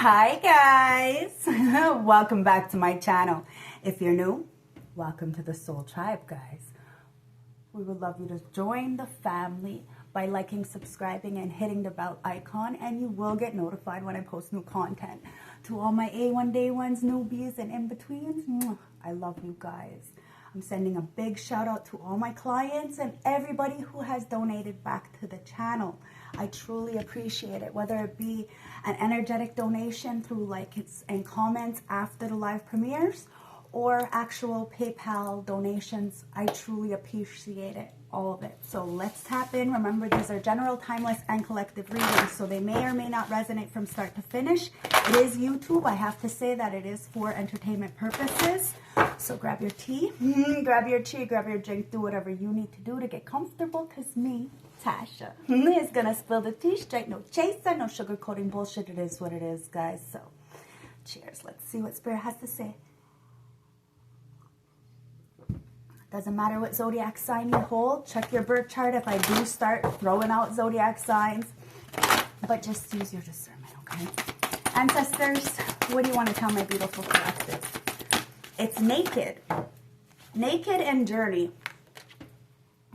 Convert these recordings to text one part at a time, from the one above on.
Hi guys, welcome back to my channel. If you're new, welcome to the Soul Tribe, guys. We would love you to join the family by liking, subscribing, and hitting the bell icon, and you will get notified when I post new content. To all my A1 day ones, newbies, and in-betweens, I love you guys. I'm sending a big shout out to all my clients and everybody who has donated back to the channel. I truly appreciate it, whether it be an energetic donation through likes and comments after the live premieres or actual PayPal donations. I truly appreciate it, all of it. So let's tap in. Remember, these are general, timeless, and collective readings, so they may or may not resonate from start to finish. It is YouTube. I have to say that it is for entertainment purposes. So grab your tea, grab your tea, grab your drink, do whatever you need to do to get comfortable, because me, Tasha, is going to spill the tea straight. No chaser, no sugarcoating bullshit. It is what it is, guys. So cheers. Let's see what Spirit has to say. Doesn't matter what zodiac sign you hold. Check your birth chart if I do start throwing out zodiac signs. But just use your discernment, okay? Ancestors, what do you want to tell my beautiful collective? It's naked. Naked and journey.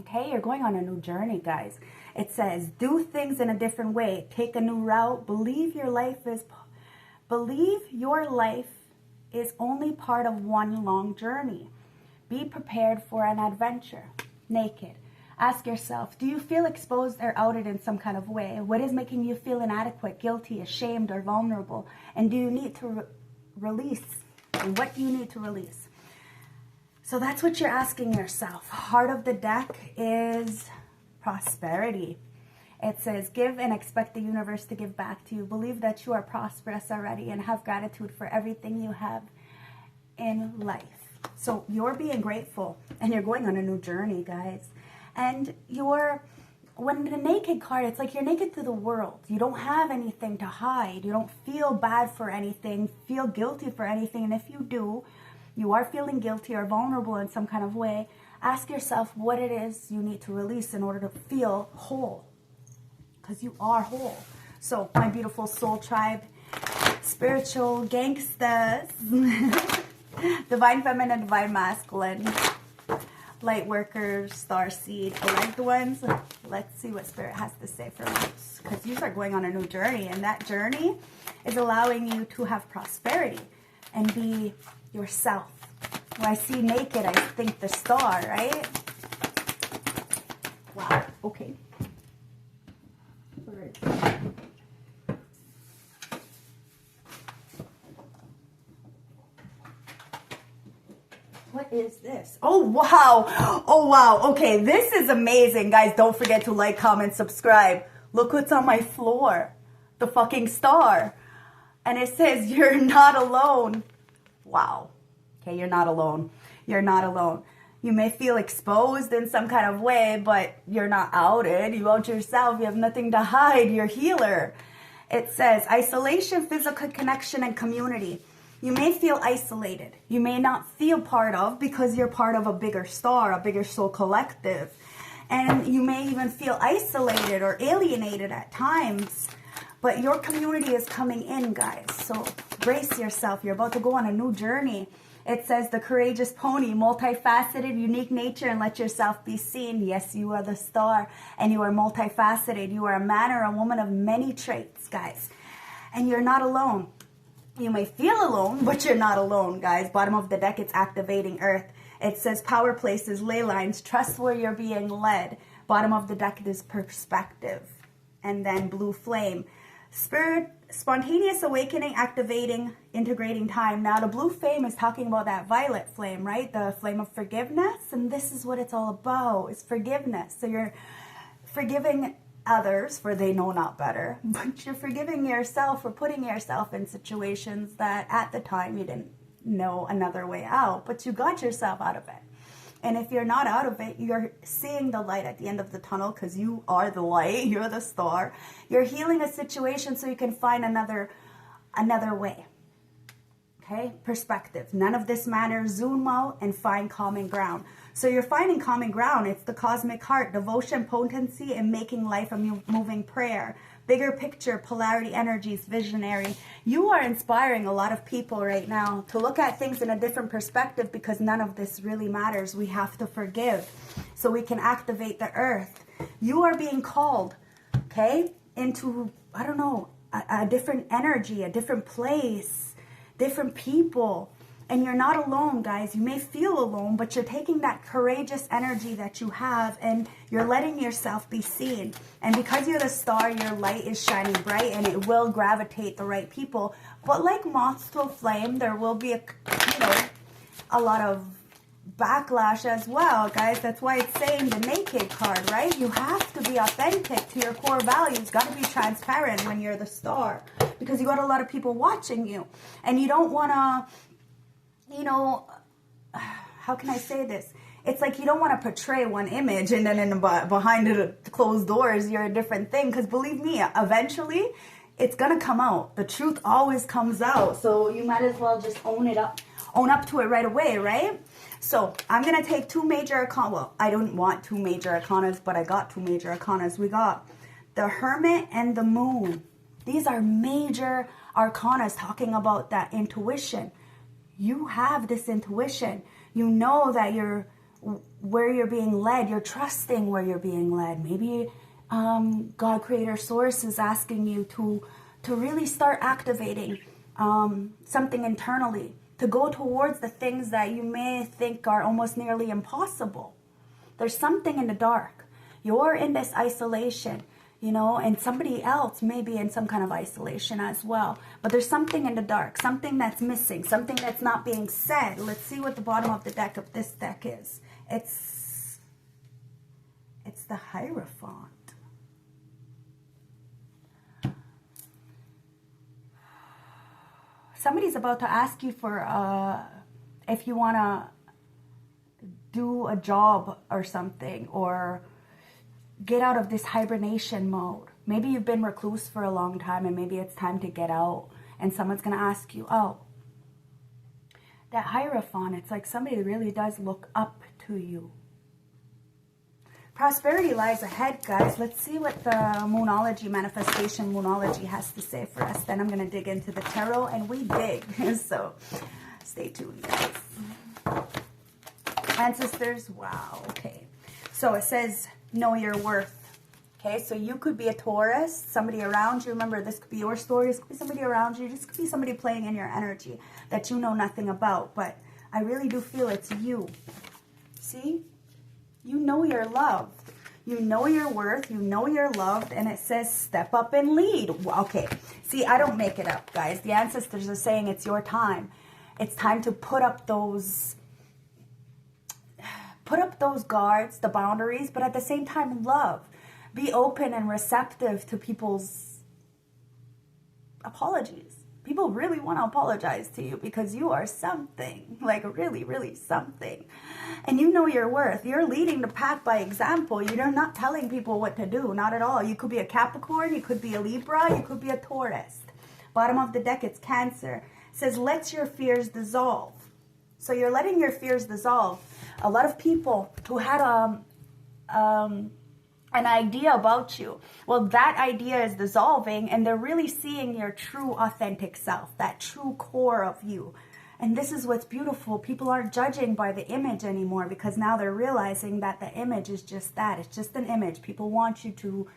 Okay, you're going on a new journey, guys. It says, do things in a different way. Take a new route. Believe your life is only part of one long journey. Be prepared for an adventure. Naked. Ask yourself, do you feel exposed or outed in some kind of way? What is making you feel inadequate, guilty, ashamed, or vulnerable? And do you need to release? And what do you need to release? So that's what you're asking yourself. Heart of the deck is prosperity. It says, give and expect the universe to give back to you. Believe that you are prosperous already and have gratitude for everything you have in life. So you're being grateful and you're going on a new journey, guys. And when the naked card, it's like you're naked to the world. You don't have anything to hide. You don't feel bad for anything, feel guilty for anything. And if you do, you are feeling guilty or vulnerable in some kind of way, ask yourself what it is you need to release in order to feel whole. Because you are whole. So my beautiful soul tribe, spiritual gangsters, divine feminine, divine masculine, light workers, starseed, elect ones. Let's see what Spirit has to say for us. Because you are going on a new journey, and that journey is allowing you to have prosperity and be yourself. When I see naked, I think the star, right? Wow, okay. What is this? Oh, wow. Oh, wow. Okay, this is amazing. Guys, don't forget to like, comment, subscribe. Look what's on my floor. The fucking star. And it says, you're not alone. Wow. Okay, you're not alone. You're not alone. You may feel exposed in some kind of way, but you're not outed. You out yourself. You have nothing to hide. You're a healer. It says, isolation, physical connection, and community. You may feel isolated. You may not feel part of because you're part of a bigger star, a bigger soul collective. And you may even feel isolated or alienated at times. But your community is coming in, guys. So brace yourself. You're about to go on a new journey. It says the courageous pony, multifaceted, unique nature, and let yourself be seen. Yes, you are the star and you are multifaceted. You are a man or a woman of many traits, guys. And you're not alone. You may feel alone, but you're not alone, guys. Bottom of the deck, it's activating earth. It says power places, ley lines, trust where you're being led. Bottom of the deck is perspective. And then blue flame. Spirit, spontaneous awakening, activating, integrating time. Now, the blue flame is talking about that violet flame, right? The flame of forgiveness. And this is what it's all about, is forgiveness. So you're forgiving others for they know not better, but you're forgiving yourself for putting yourself in situations that at the time you didn't know another way out, but you got yourself out of it. And if you're not out of it, you're seeing the light at the end of the tunnel, because you are the light, you're the star. You're healing a situation so you can find another way. Okay, perspective. None of this matters. Zoom out and find common ground. So you're finding common ground. It's the cosmic heart, devotion, potency, and making life a moving prayer. bigger picture, polarity energies, visionary. You are inspiring a lot of people right now to look at things in a different perspective, because none of this really matters. We have to forgive so we can activate the earth. You are being called, okay, into, I don't know, a different energy, a different place, different people. And you're not alone, guys. You may feel alone, but you're taking that courageous energy that you have and you're letting yourself be seen. And because you're the star, your light is shining bright and it will gravitate the right people. But like moths to a flame, there will be a lot of backlash as well, guys. That's why it's saying the naked card, right? You have to be authentic to your core values. Got to be transparent when you're the star, because you got a lot of people watching you and you don't want to, how can I say this? It's like you don't want to portray one image and then behind the closed doors, you're a different thing. Because believe me, eventually it's going to come out. The truth always comes out. So you might as well just own up to it right away, right? So I'm going to take two major arcana. Well, I don't want two major arcanas, but I got two major arcanas. We got the Hermit and the Moon. These are major arcanas talking about that intuition. You have this intuition. You know that where you're being led. You're trusting where you're being led. Maybe God, Creator, Source is asking you to really start activating something internally, to go towards the things that you may think are almost nearly impossible. There's something in the dark. You're in this isolation, and somebody else may be in some kind of isolation as well. But there's something in the dark, something that's missing, something that's not being said. Let's see what the bottom of the deck of this deck is. It's the Hierophant. Somebody's about to ask you for if you want to do a job or something, or get out of this hibernation mode. Maybe you've been recluse for a long time and maybe it's time to get out, and someone's going to ask you, oh, that Hierophant, it's like somebody really does look up to you. Prosperity lies ahead, guys. Let's see what the Moonology, Manifestation Moonology has to say for us. Then I'm going to dig into the tarot, and we dig. So stay tuned, guys. Ancestors, wow, okay. So it says, know your worth. Okay, so you could be a Taurus, somebody around you. Remember, this could be your story. This could be somebody around you. This could be somebody playing in your energy that you know nothing about. But I really do feel it's you. See? You know you're loved. You know your worth. You know you're loved. And it says, step up and lead. Okay. See, I don't make it up, guys. The ancestors are saying it's your time. It's time to put up those guards, the boundaries, but at the same time, love. Be open and receptive to people's apologies. People really want to apologize to you because you are something, like really, really something. And you know your worth. You're leading the pack by example. You're not telling people what to do, not at all. You could be a Capricorn, you could be a Libra, you could be a Taurus. Bottom of the deck, it's Cancer. It says, let your fears dissolve. So you're letting your fears dissolve. A lot of people who had an idea about you, well, that idea is dissolving and they're really seeing your true authentic self, that true core of you. And this is what's beautiful. People aren't judging by the image anymore, because now they're realizing that the image is just that. It's just an image. People want you to,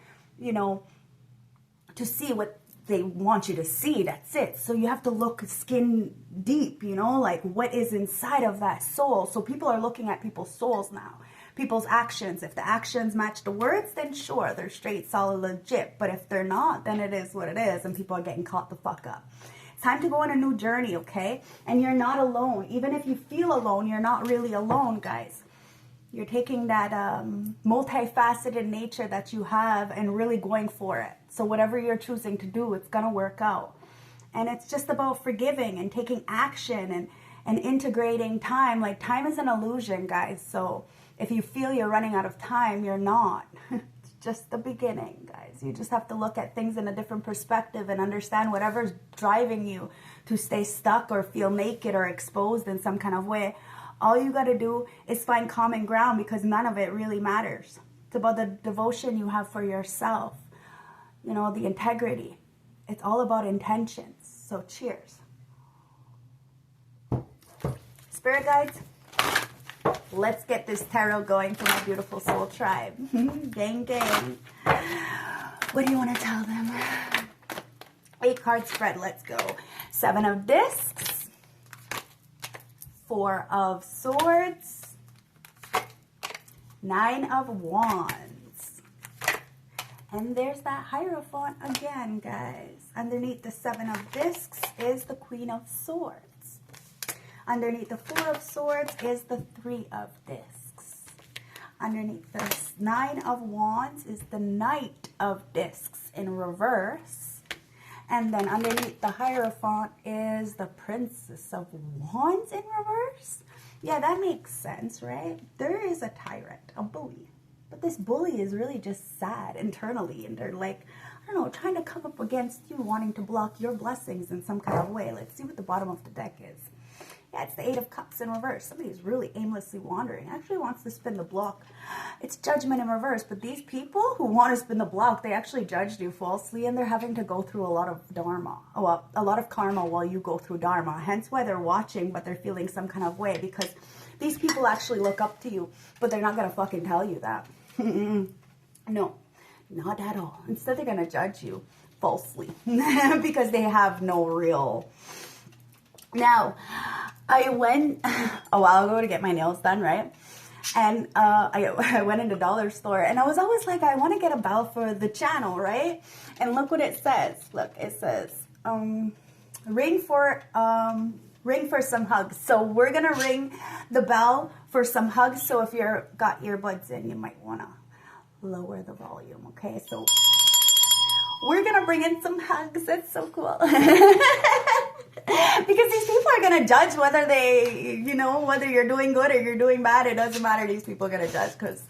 to see what they want you to see. That's it. So you have to look skin deep, like what is inside of that soul. So people are looking at people's souls now. People's actions. If the actions match the words, then sure, they're straight, solid, legit. But if they're not, then it is what it is, and people are getting caught the fuck up. It's time to go on a new journey, okay? And you're not alone. Even if you feel alone, you're not really alone, guys. You're taking that multifaceted nature that you have and really going for it. So whatever you're choosing to do, it's going to work out. And it's just about forgiving and taking action and integrating time. Like, time is an illusion, guys. So if you feel you're running out of time, you're not. It's just the beginning, guys. You just have to look at things in a different perspective and understand whatever's driving you to stay stuck or feel naked or exposed in some kind of way. All you got to do is find common ground, because none of it really matters. It's about the devotion you have for yourself. you know, the integrity. It's all about intentions. So cheers. Spirit guides, let's get this tarot going for my beautiful soul tribe. Gang, gang. What do you want to tell them? 8 card spread, let's go. 7 of discs, 4 of swords, 9 of wands. And there's that Hierophant again, guys. Underneath the 7 of discs is the Queen of Swords. Underneath the 4 of swords is the 3 of discs. Underneath the 9 of wands is the Knight of discs in reverse. And then underneath the Hierophant is the Princess of Wands in reverse. Yeah, that makes sense, right? There is a tyrant, a bully. But this bully is really just sad internally. And they're like, I don't know, trying to come up against you, wanting to block your blessings in some kind of way. Let's see what the bottom of the deck is. Yeah, it's the 8 of Cups in reverse. Somebody's really aimlessly wandering. Actually wants to spin the block. It's Judgment in reverse. But these people who want to spin the block, they actually judged you falsely. And they're having to go through a lot of dharma. Well, a lot of karma while you go through dharma. Hence why they're watching, but they're feeling some kind of way. Because these people actually look up to you. But they're not going to fucking tell you that. No, not at all. Instead, they're going to judge you falsely. Because they have no real... Now, I went a while ago to get my nails done, right? And I went into dollar store, and I was always like, I want to get a bell for the channel, right? And look what it says. Look, it says, ring for some hugs. So we're gonna ring the bell for some hugs. So if you're got earbuds in, you might wanna lower the volume. Okay, so we're gonna bring in some hugs. That's so cool. Because these people are going to judge whether they, you know, whether you're doing good or you're doing bad. It doesn't matter. These people are going to judge because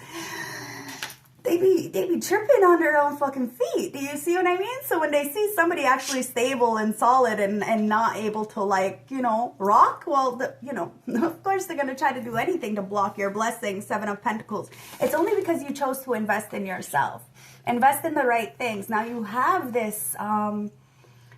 they be tripping on their own fucking feet. Do you see what I mean? So when they see somebody actually stable and solid and not able to, like, you know, rock, well, you know, of course they're going to try to do anything to block your blessings. 7 of Pentacles. It's only because you chose to invest in yourself. Invest in the right things. Now you have this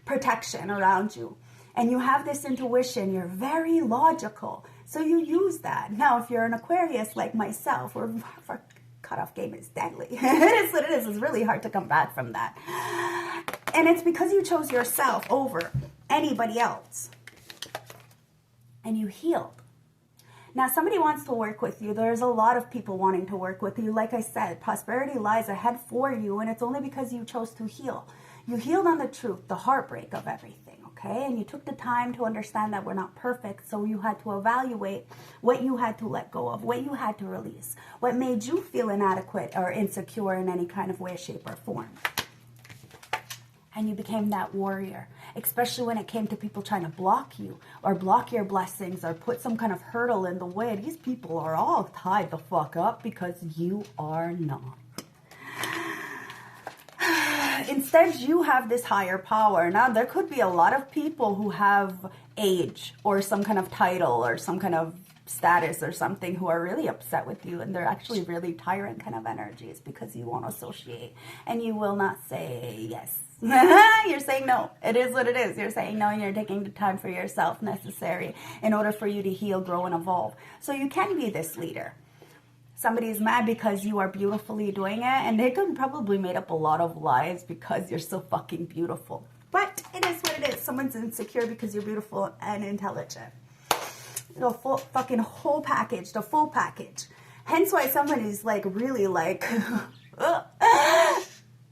protection around you. And you have this intuition. You're very logical. So you use that. Now, if you're an Aquarius like myself, our cutoff game is deadly. It is what it is. It's really hard to come back from that. And it's because you chose yourself over anybody else. And you healed. Now, somebody wants to work with you. There's a lot of people wanting to work with you. Like I said, prosperity lies ahead for you. And it's only because you chose to heal. You healed on the truth, the heartbreak of everything. Okay, and you took the time to understand that we're not perfect, so you had to evaluate what you had to let go of, what you had to release, what made you feel inadequate or insecure in any kind of way, shape, or form. And you became that warrior, especially when it came to people trying to block you or block your blessings or put some kind of hurdle in the way. These people are all tied the fuck up because you are not. Instead, you have this higher power. Now, there could be a lot of people who have age or some kind of title or some kind of status or something who are really upset with you, and they're actually really tyrant kind of energies because you won't associate and you will not say yes. You're saying no. It is what it is. You're saying no, and you're taking the time for yourself necessary in order for you to heal, grow, and evolve. So you can be this leader. Somebody's mad because you are beautifully doing it, and they could probably made up a lot of lies because you're so fucking beautiful. But it is what it is. Someone's insecure because you're beautiful and intelligent. The full fucking whole package, the full package. Hence why somebody's like really like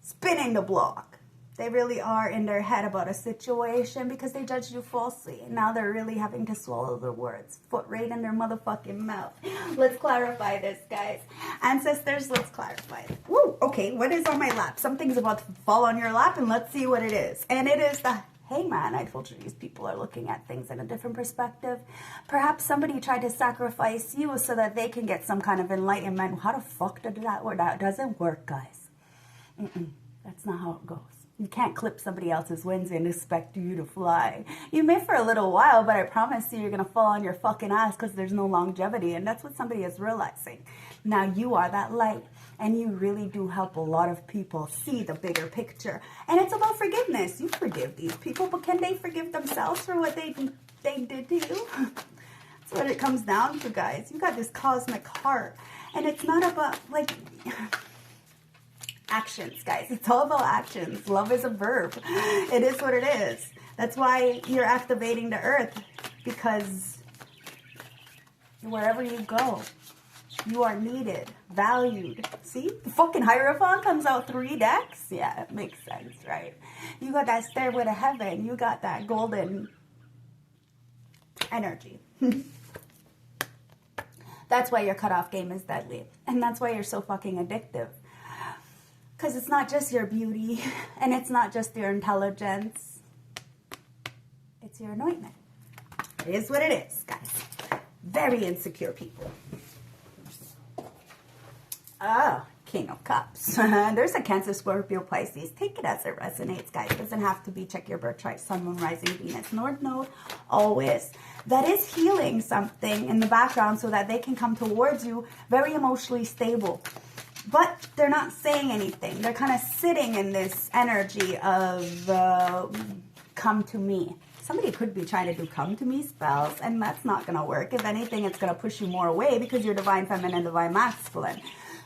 spinning the block. They really are in their head about a situation because they judged you falsely. And now they're really having to swallow their words. Foot right in their motherfucking mouth. Let's clarify this, guys. Ancestors, let's clarify it. Woo, okay, what is on my lap? Something's about to fall on your lap, and let's see what it is. And it is the Hangman. I told you these people are looking at things in a different perspective. Perhaps somebody tried to sacrifice you so that they can get some kind of enlightenment. How the fuck did that work? That doesn't work, guys. That's not how it goes. You can't clip somebody else's wings and expect you to fly. You may for a little while, but I promise you, you're going to fall on your fucking ass because there's no longevity. And that's what somebody is realizing. Now you are that light. And you really do help a lot of people see the bigger picture. And it's about forgiveness. You forgive these people, but can they forgive themselves for what they did to you? That's what it comes down to, guys. You got this cosmic heart. And it's not about, like... actions, guys. It's all about actions. Love is a verb. It is what it is. That's why you're activating the earth, because wherever you go, you are needed, valued. See? The fucking Hierophant comes out 3 decks. Yeah, it makes sense, right? You got that stairway to heaven. You got that golden energy. That's why your cutoff game is deadly. And that's why you're so fucking addictive. Because it's not just your beauty, and it's not just your intelligence. It's your anointment. It is what it is, guys. Very insecure people. Oh, King of Cups. There's a Cancer, Scorpio, Pisces. Take it as it resonates, guys. It doesn't have to be check your birth chart, Sun, Moon, Rising, Venus, North Node, always. That is healing something in the background so that they can come towards you very emotionally stable. But they're not saying anything. They're kind of sitting in this energy of come to me. Somebody could be trying to do come to me spells, and that's not going to work. If anything, it's going to push you more away because you're divine feminine, divine masculine.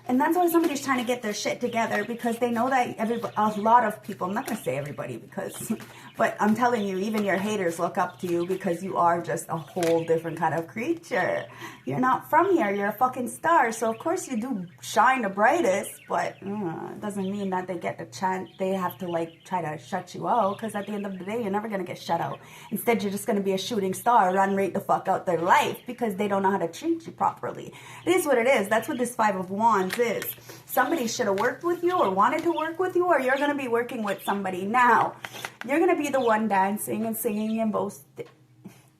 And that's why somebody's trying to get their shit together, because they know that a lot of people, I'm not going to say everybody because, but I'm telling you, even your haters look up to you because you are just a whole different kind of creature. You're not from here. You're a fucking star. So, of course, you do shine the brightest, but it doesn't mean that they get the chance. They have to, like, try to shut you out, because at the end of the day, you're never going to get shut out. Instead, you're just going to be a shooting star, run right the fuck out their life because they don't know how to treat you properly. It is what it is. That's what this 5 of Wands is. Somebody should have worked with you or wanted to work with you, or you're going to be working with somebody. Now, you're going to be the one dancing and singing and boasting.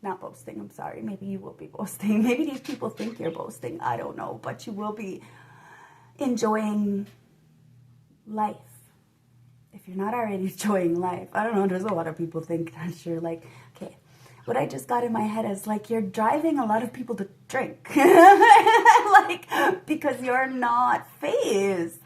Not boasting, I'm sorry. Maybe you will be boasting. Maybe these people think you're boasting. I don't know. But you will be enjoying life. If you're not already enjoying life. I don't know. There's a lot of people think that you're like, okay. What I just got in my head is like you're driving a lot of people to drink. Like, because you're not phased.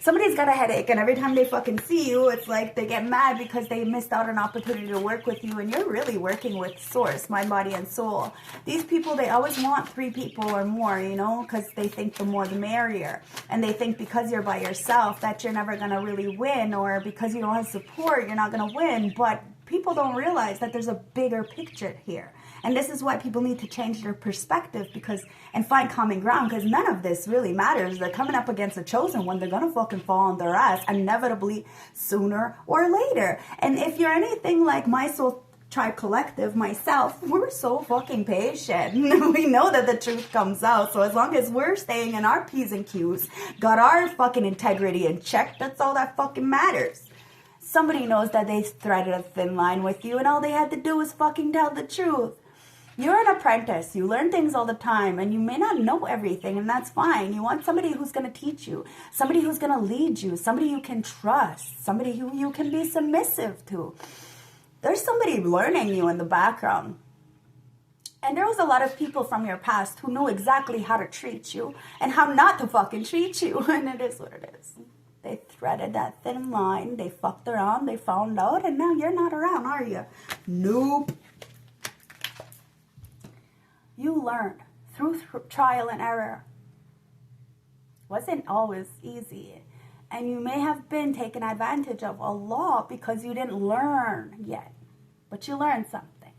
Somebody's got a headache, and every time they fucking see you, it's like they get mad because they missed out on an opportunity to work with you, and you're really working with source, mind, body, and soul. These people, they always want 3 people or more, you know, because they think the more the merrier. And they think because you're by yourself that you're never going to really win, or because you don't have support, you're not going to win. But people don't realize that there's a bigger picture here. And this is why people need to change their perspective and find common ground, because none of this really matters. They're coming up against a chosen one. They're going to fucking fall on their ass inevitably sooner or later. And if you're anything like my soul tribe collective, myself, we're so fucking patient. We know that the truth comes out. So as long as we're staying in our P's and Q's, got our fucking integrity in check, that's all that fucking matters. Somebody knows that they threaded a thin line with you, and all they had to do was fucking tell the truth. You're an apprentice. You learn things all the time, and you may not know everything, and that's fine. You want somebody who's going to teach you, somebody who's going to lead you, somebody you can trust, somebody who you can be submissive to. There's somebody learning you in the background. And there was a lot of people from your past who know exactly how to treat you and how not to fucking treat you, and it is what it is. They threaded that thin line, they fucked around, they found out, and now you're not around, are you? Nope. You learned through trial and error. Wasn't always easy. And you may have been taken advantage of a lot because you didn't learn yet. But you learned something.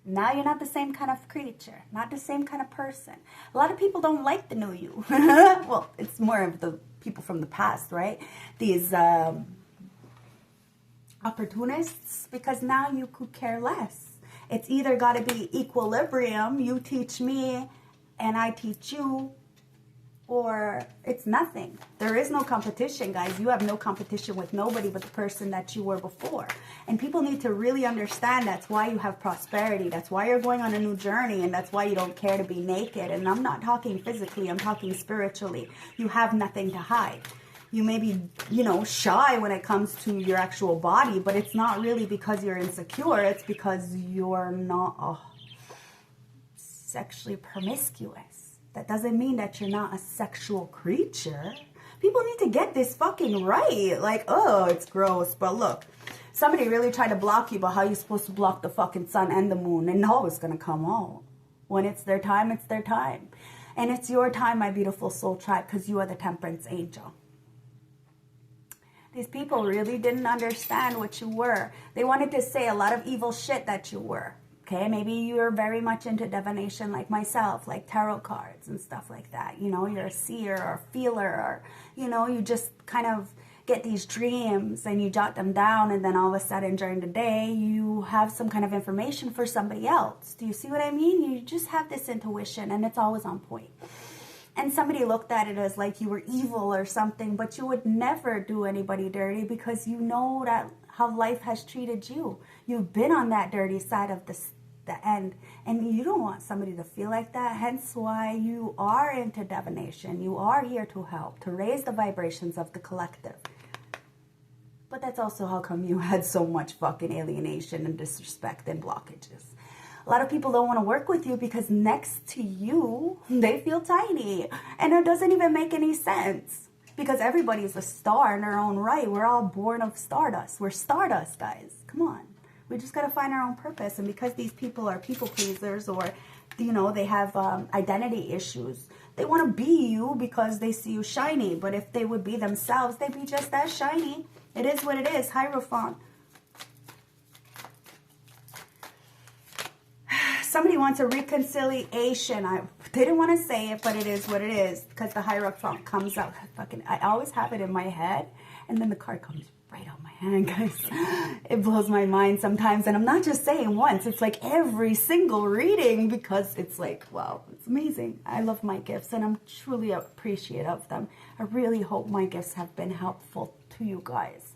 Now you're not the same kind of creature, not the same kind of person. A lot of people don't like the new you. Well, it's more of the people from the past, right? These opportunists, because now you could care less. It's either got to be equilibrium, you teach me and I teach you, or it's nothing. There is no competition, guys. You have no competition with nobody but the person that you were before. And people need to really understand that's why you have prosperity. That's why you're going on a new journey, and that's why you don't care to be naked. And I'm not talking physically, I'm talking spiritually. You have nothing to hide. You may be, you know, shy when it comes to your actual body, but it's not really because you're insecure. It's because you're not sexually promiscuous. That doesn't mean that you're not a sexual creature. People need to get this fucking right. Like, oh, it's gross. But look, somebody really tried to block you, but how are you supposed to block the fucking sun and the moon and know it's going to come out? When it's their time, it's their time. And it's your time, my beautiful soul tribe, because you are the temperance angel. These people really didn't understand what you were. They wanted to say a lot of evil shit that you were. Okay, maybe you're very much into divination like myself, like tarot cards and stuff like that. You know, you're a seer or a feeler, or, you know, you just kind of get these dreams and you jot them down, and then all of a sudden during the day you have some kind of information for somebody else. Do you see what I mean? You just have this intuition and it's always on point. And somebody looked at it as like you were evil or something, but you would never do anybody dirty because you know that how life has treated you. You've been on that dirty side of the end, and you don't want somebody to feel like that. Hence why you are into divination. You are here to help, to raise the vibrations of the collective. But that's also how come you had so much fucking alienation and disrespect and blockages. A lot of people don't want to work with you because next to you, they feel tiny. And it doesn't even make any sense. Because everybody's a star in their own right. We're all born of stardust. We're stardust, guys. Come on. We just got to find our own purpose. And because these people are people pleasers, or, you know, they have identity issues, they want to be you because they see you shiny. But if they would be themselves, they'd be just as shiny. It is what it is. Hierophant. Somebody wants a reconciliation. I didn't want to say it, but it is what it is. Because the Hierophant comes out. I always have it in my head. And then the card comes right out my hand, guys. It blows my mind sometimes. And I'm not just saying once. It's like every single reading. Because it's like, wow, it's amazing. I love my gifts. And I'm truly appreciative of them. I really hope my gifts have been helpful to you guys.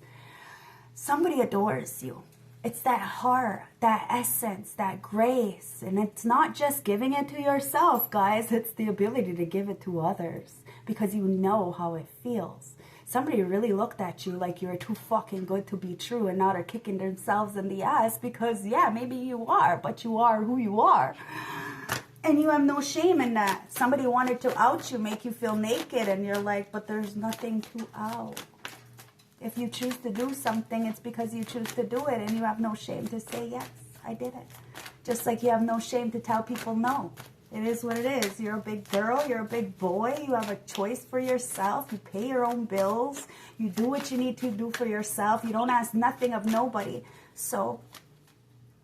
Somebody adores you. It's that heart, that essence, that grace. And it's not just giving it to yourself, guys. It's the ability to give it to others. Because you know how it feels. Somebody really looked at you like you were too fucking good to be true. And now they're kicking themselves in the ass. Because, yeah, maybe you are. But you are who you are. And you have no shame in that. Somebody wanted to out you, make you feel naked. And you're like, but there's nothing to out. If you choose to do something, it's because you choose to do it, and you have no shame to say, yes, I did it. Just like you have no shame to tell people no. It is what it is. You're a big girl. You're a big boy. You have a choice for yourself. You pay your own bills. You do what you need to do for yourself. You don't ask nothing of nobody. So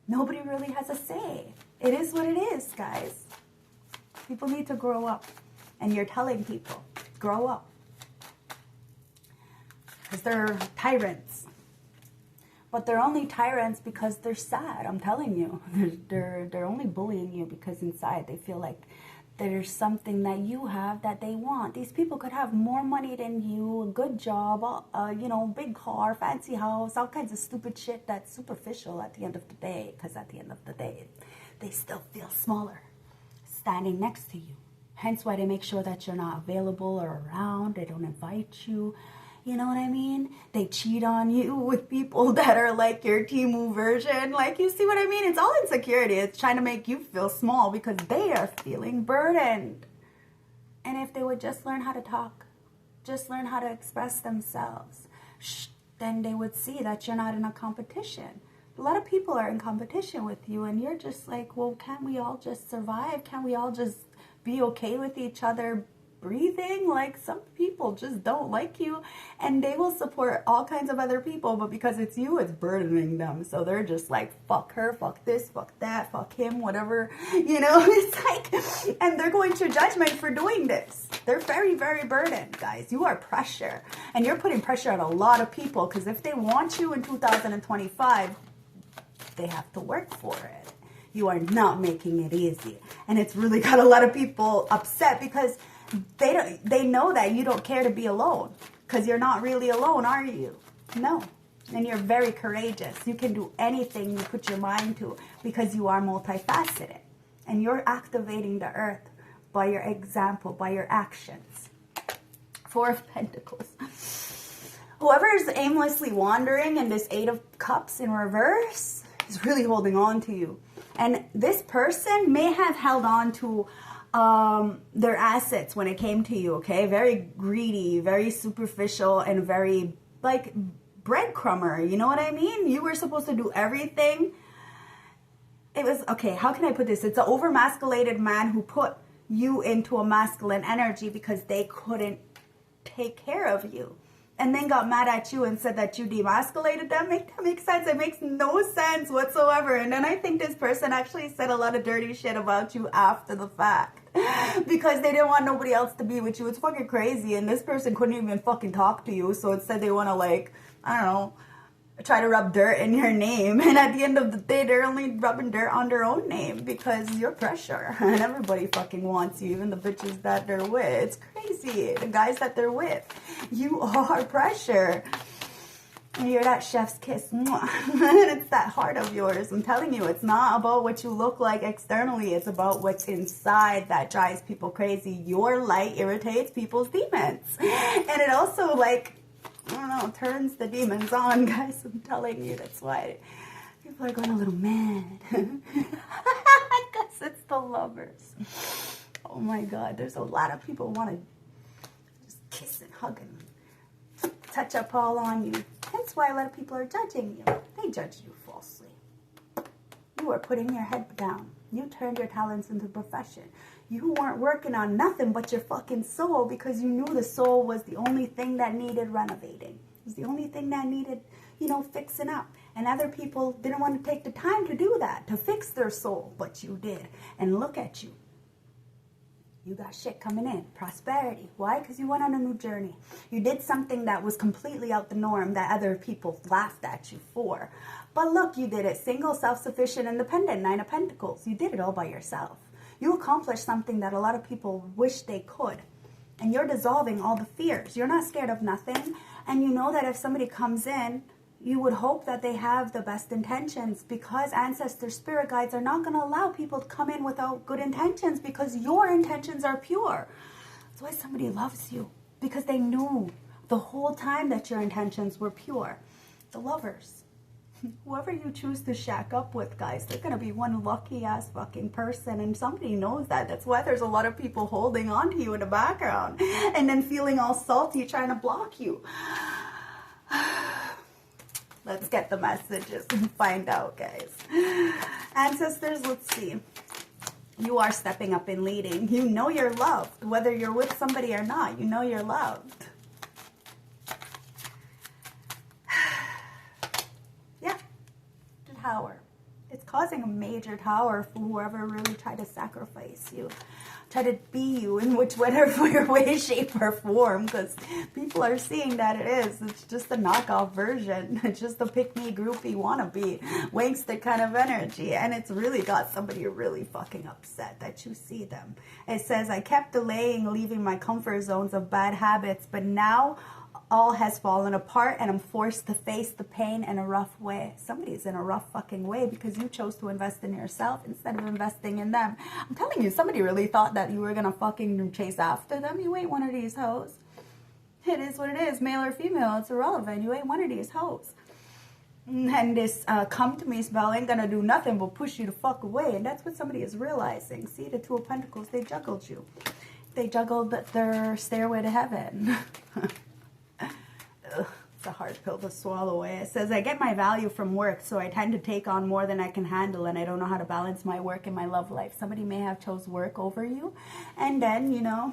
nobody really has a say. It is what it is, guys. People need to grow up. And you're telling people, grow up. Because they're tyrants. But they're only tyrants because they're sad. I'm telling you. They're only bullying you because inside they feel like there's something that you have that they want. These people could have more money than you, a good job, you know, big car, fancy house, all kinds of stupid shit that's superficial at the end of the day. Because at the end of the day, they still feel smaller standing next to you. Hence why they make sure that you're not available or around. They don't invite you. You know what I mean? They cheat on you with people that are like your Timu version. Like, you see what I mean? It's all insecurity. It's trying to make you feel small because they are feeling burdened. And if they would just learn how to talk, just learn how to express themselves, then they would see that you're not in a competition. A lot of people are in competition with you, and you're just like, well, can't we all just survive? Can't we all just be okay with each other breathing? Like, some people just don't like you, and they will support all kinds of other people, but because it's you, it's burdening them. So they're just like, fuck her, fuck this, fuck that, fuck him, whatever, you know. It's like, and they're going through judgment for doing this. They're very, very burdened, guys. You are pressure, and you're putting pressure on a lot of people, because if they want you in 2025, they have to work for it. You are not making it easy, and it's really got a lot of people upset because they know that you don't care to be alone, because you're not really alone, are you? No. And you're very courageous. You can do anything you put your mind to, because you are multifaceted, and you're activating the earth by your example, by your actions. Four of Pentacles. Whoever is aimlessly wandering in this Eight of Cups in reverse is really holding on to you. And this person may have held on to their assets when it came to you, okay? Very greedy, very superficial, and very, like, breadcrumber. You know what I mean? You were supposed to do everything. It was, okay, how can I put this? It's an overmasculated man who put you into a masculine energy because they couldn't take care of you. And then got mad at you and said that you demasculated them. That makes sense. It makes no sense whatsoever. And then I think this person actually said a lot of dirty shit about you after the fact. Because they didn't want nobody else to be with you. It's fucking crazy. And this person couldn't even fucking talk to you. So instead they want to, like, I don't know, try to rub dirt in your name. And at the end of the day, they're only rubbing dirt on their own name because you're pressure. And everybody fucking wants you, even the bitches that they're with. It's crazy. The guys that they're with. You are pressure. And you're that chef's kiss. And it's that heart of yours. I'm telling you, it's not about what you look like externally. It's about what's inside that drives people crazy. Your light irritates people's demons. And it also, like, I don't know, turns the demons on, guys. I'm telling you, that's why people are going a little mad. I guess it's the Lovers. Oh my God, there's a lot of people who want to just kiss and hug and touch up all on you. That's why a lot of people are judging you. They judge you falsely. You are putting your head down. You turned your talents into a profession. You weren't working on nothing but your fucking soul because you knew the soul was the only thing that needed renovating. It was the only thing that needed, you know, fixing up. And other people didn't want to take the time to do that, to fix their soul. But you did. And look at you. You got shit coming in. Prosperity. Why? Because you went on a new journey. You did something that was completely out the norm that other people laughed at you for. But look, you did it. Single, self-sufficient, independent. Nine of Pentacles. You did it all by yourself. You accomplished something that a lot of people wish they could. And you're dissolving all the fears. You're not scared of nothing. And you know that if somebody comes in, you would hope that they have the best intentions, because ancestor spirit guides are not going to allow people to come in without good intentions, because your intentions are pure. That's why somebody loves you, because they knew the whole time that your intentions were pure. The Lovers. Whoever you choose to shack up with, guys, they're going to be one lucky ass fucking person, and somebody knows that. That's why there's a lot of people holding on to you in the background and then feeling all salty trying to block you. Let's get the messages and find out, guys. Ancestors, let's see. You are stepping up and leading. You know you're loved. Whether you're with somebody or not, you know you're loved. Yeah. The Tower. It's causing a major tower for whoever really tried to sacrifice you. Try to be you in whatever way, shape, or form, because people are seeing that it is. It's just a knockoff version. It's just a pick-me, groupie, wannabe, wankster kind of energy. And it's really got somebody really fucking upset that you see them. It says, I kept delaying leaving my comfort zones of bad habits, but now all has fallen apart and I'm forced to face the pain in a rough way. Somebody's in a rough fucking way because you chose to invest in yourself instead of investing in them. I'm telling you, somebody really thought that you were gonna fucking chase after them. You ain't one of these hoes. It is what it is, male or female, it's irrelevant. You ain't one of these hoes. And this come to me spell ain't gonna do nothing but push you the fuck away. And that's what somebody is realizing. See, the Two of Pentacles, they juggled you. They juggled their stairway to heaven. It's a hard pill to swallow. It says, I get my value from work, so I tend to take on more than I can handle, and I don't know how to balance my work and my love life. Somebody may have chose work over you, and then, you know,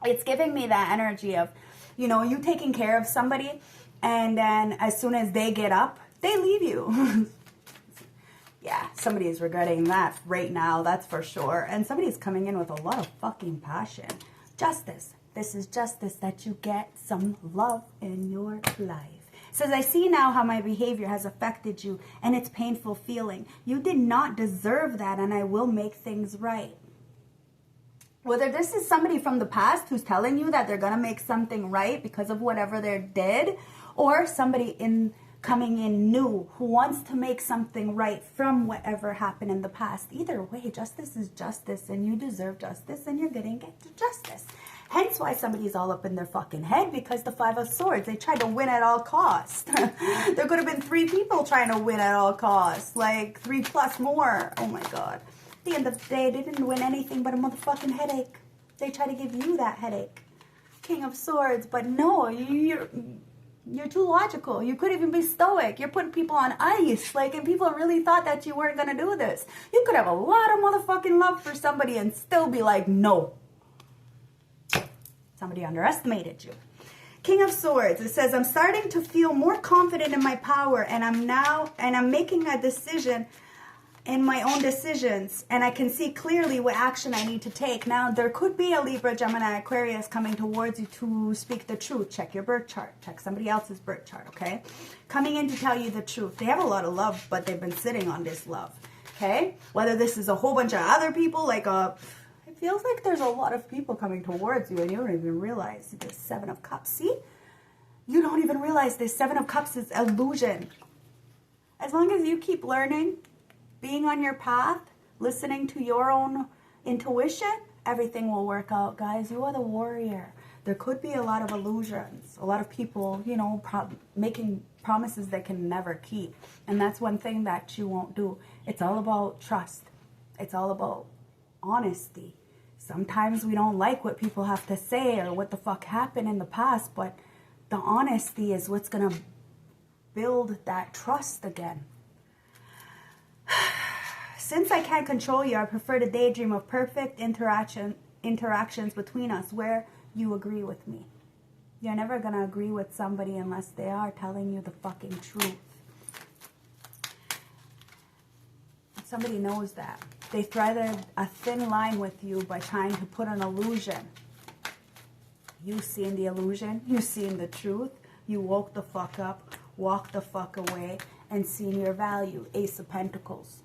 it's giving me that energy of, you know, you taking care of somebody, and then as soon as they get up, they leave you. Yeah, somebody is regretting that right now, that's for sure. And somebody's coming in with a lot of fucking passion. Justice. This is justice, that you get some love in your life. It says, I see now how my behavior has affected you, and it's painful feeling. You did not deserve that, and I will make things right. Whether this is somebody from the past who's telling you that they're going to make something right because of whatever they did, or somebody coming in new who wants to make something right from whatever happened in the past. Either way, justice is justice, and you deserve justice, and you're getting justice. Hence why somebody's all up in their fucking head, because the Five of Swords, they tried to win at all costs. There could have been 3 people trying to win at all costs. Like 3 plus more. Oh my God. At the end of the day, they didn't win anything but a motherfucking headache. They try to give you that headache. King of Swords. But no, you're too logical. You could even be stoic. You're putting people on ice. Like, and people really thought that you weren't going to do this. You could have a lot of motherfucking love for somebody and still be like, no. Somebody underestimated you. King of Swords. It says, I'm starting to feel more confident in my power, and I'm making a decision in my own decisions, and I can see clearly what action I need to take. Now, there could be a Libra, Gemini, Aquarius coming towards you to speak the truth. Check your birth chart. Check somebody else's birth chart, okay? Coming in to tell you the truth. They have a lot of love, but they've been sitting on this love, okay? Whether this is a whole bunch of other people, like it feels like there's a lot of people coming towards you, and you don't even realize the 7 of Cups. See? You don't even realize this 7 of Cups is illusion. As long as you keep learning, being on your path, listening to your own intuition, everything will work out, guys. You are the warrior. There could be a lot of illusions, a lot of people, you know, making promises they can never keep. And that's one thing that you won't do. It's all about trust. It's all about honesty. Sometimes we don't like what people have to say or what the fuck happened in the past, but the honesty is what's going to build that trust again. Since I can't control you, I prefer to daydream of perfect interactions between us where you agree with me. You're never going to agree with somebody unless they are telling you the fucking truth. Somebody knows that. They threaded a thin line with you by trying to put an illusion. You seen the illusion, you seen the truth, you woke the fuck up, walked the fuck away, and seen your value. Ace of Pentacles.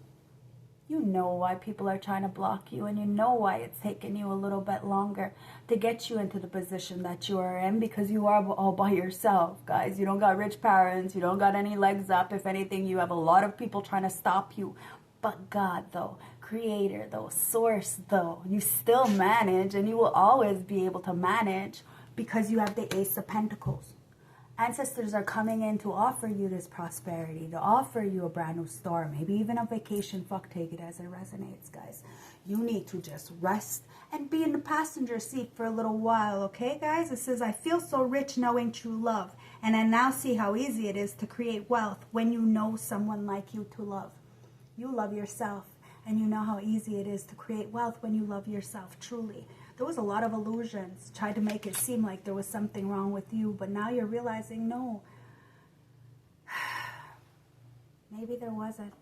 You know why people are trying to block you, and you know why it's taking you a little bit longer to get you into the position that you are in, because you are all by yourself, guys. You don't got rich parents, you don't got any legs up. If anything, you have a lot of people trying to stop you. But God, though, Creator, though, Source, though, you still manage, and you will always be able to manage because you have the Ace of Pentacles. Ancestors are coming in to offer you this prosperity, to offer you a brand new store, maybe even a vacation. Fuck, take it as it resonates, guys. You need to just rest and be in the passenger seat for a little while, okay, guys? It says, I feel so rich knowing true love, and I now see how easy it is to create wealth when you know someone like you to love. You love yourself, and you know how easy it is to create wealth when you love yourself truly. There was a lot of illusions, tried to make it seem like there was something wrong with you, but now you're realizing, no, maybe there wasn't.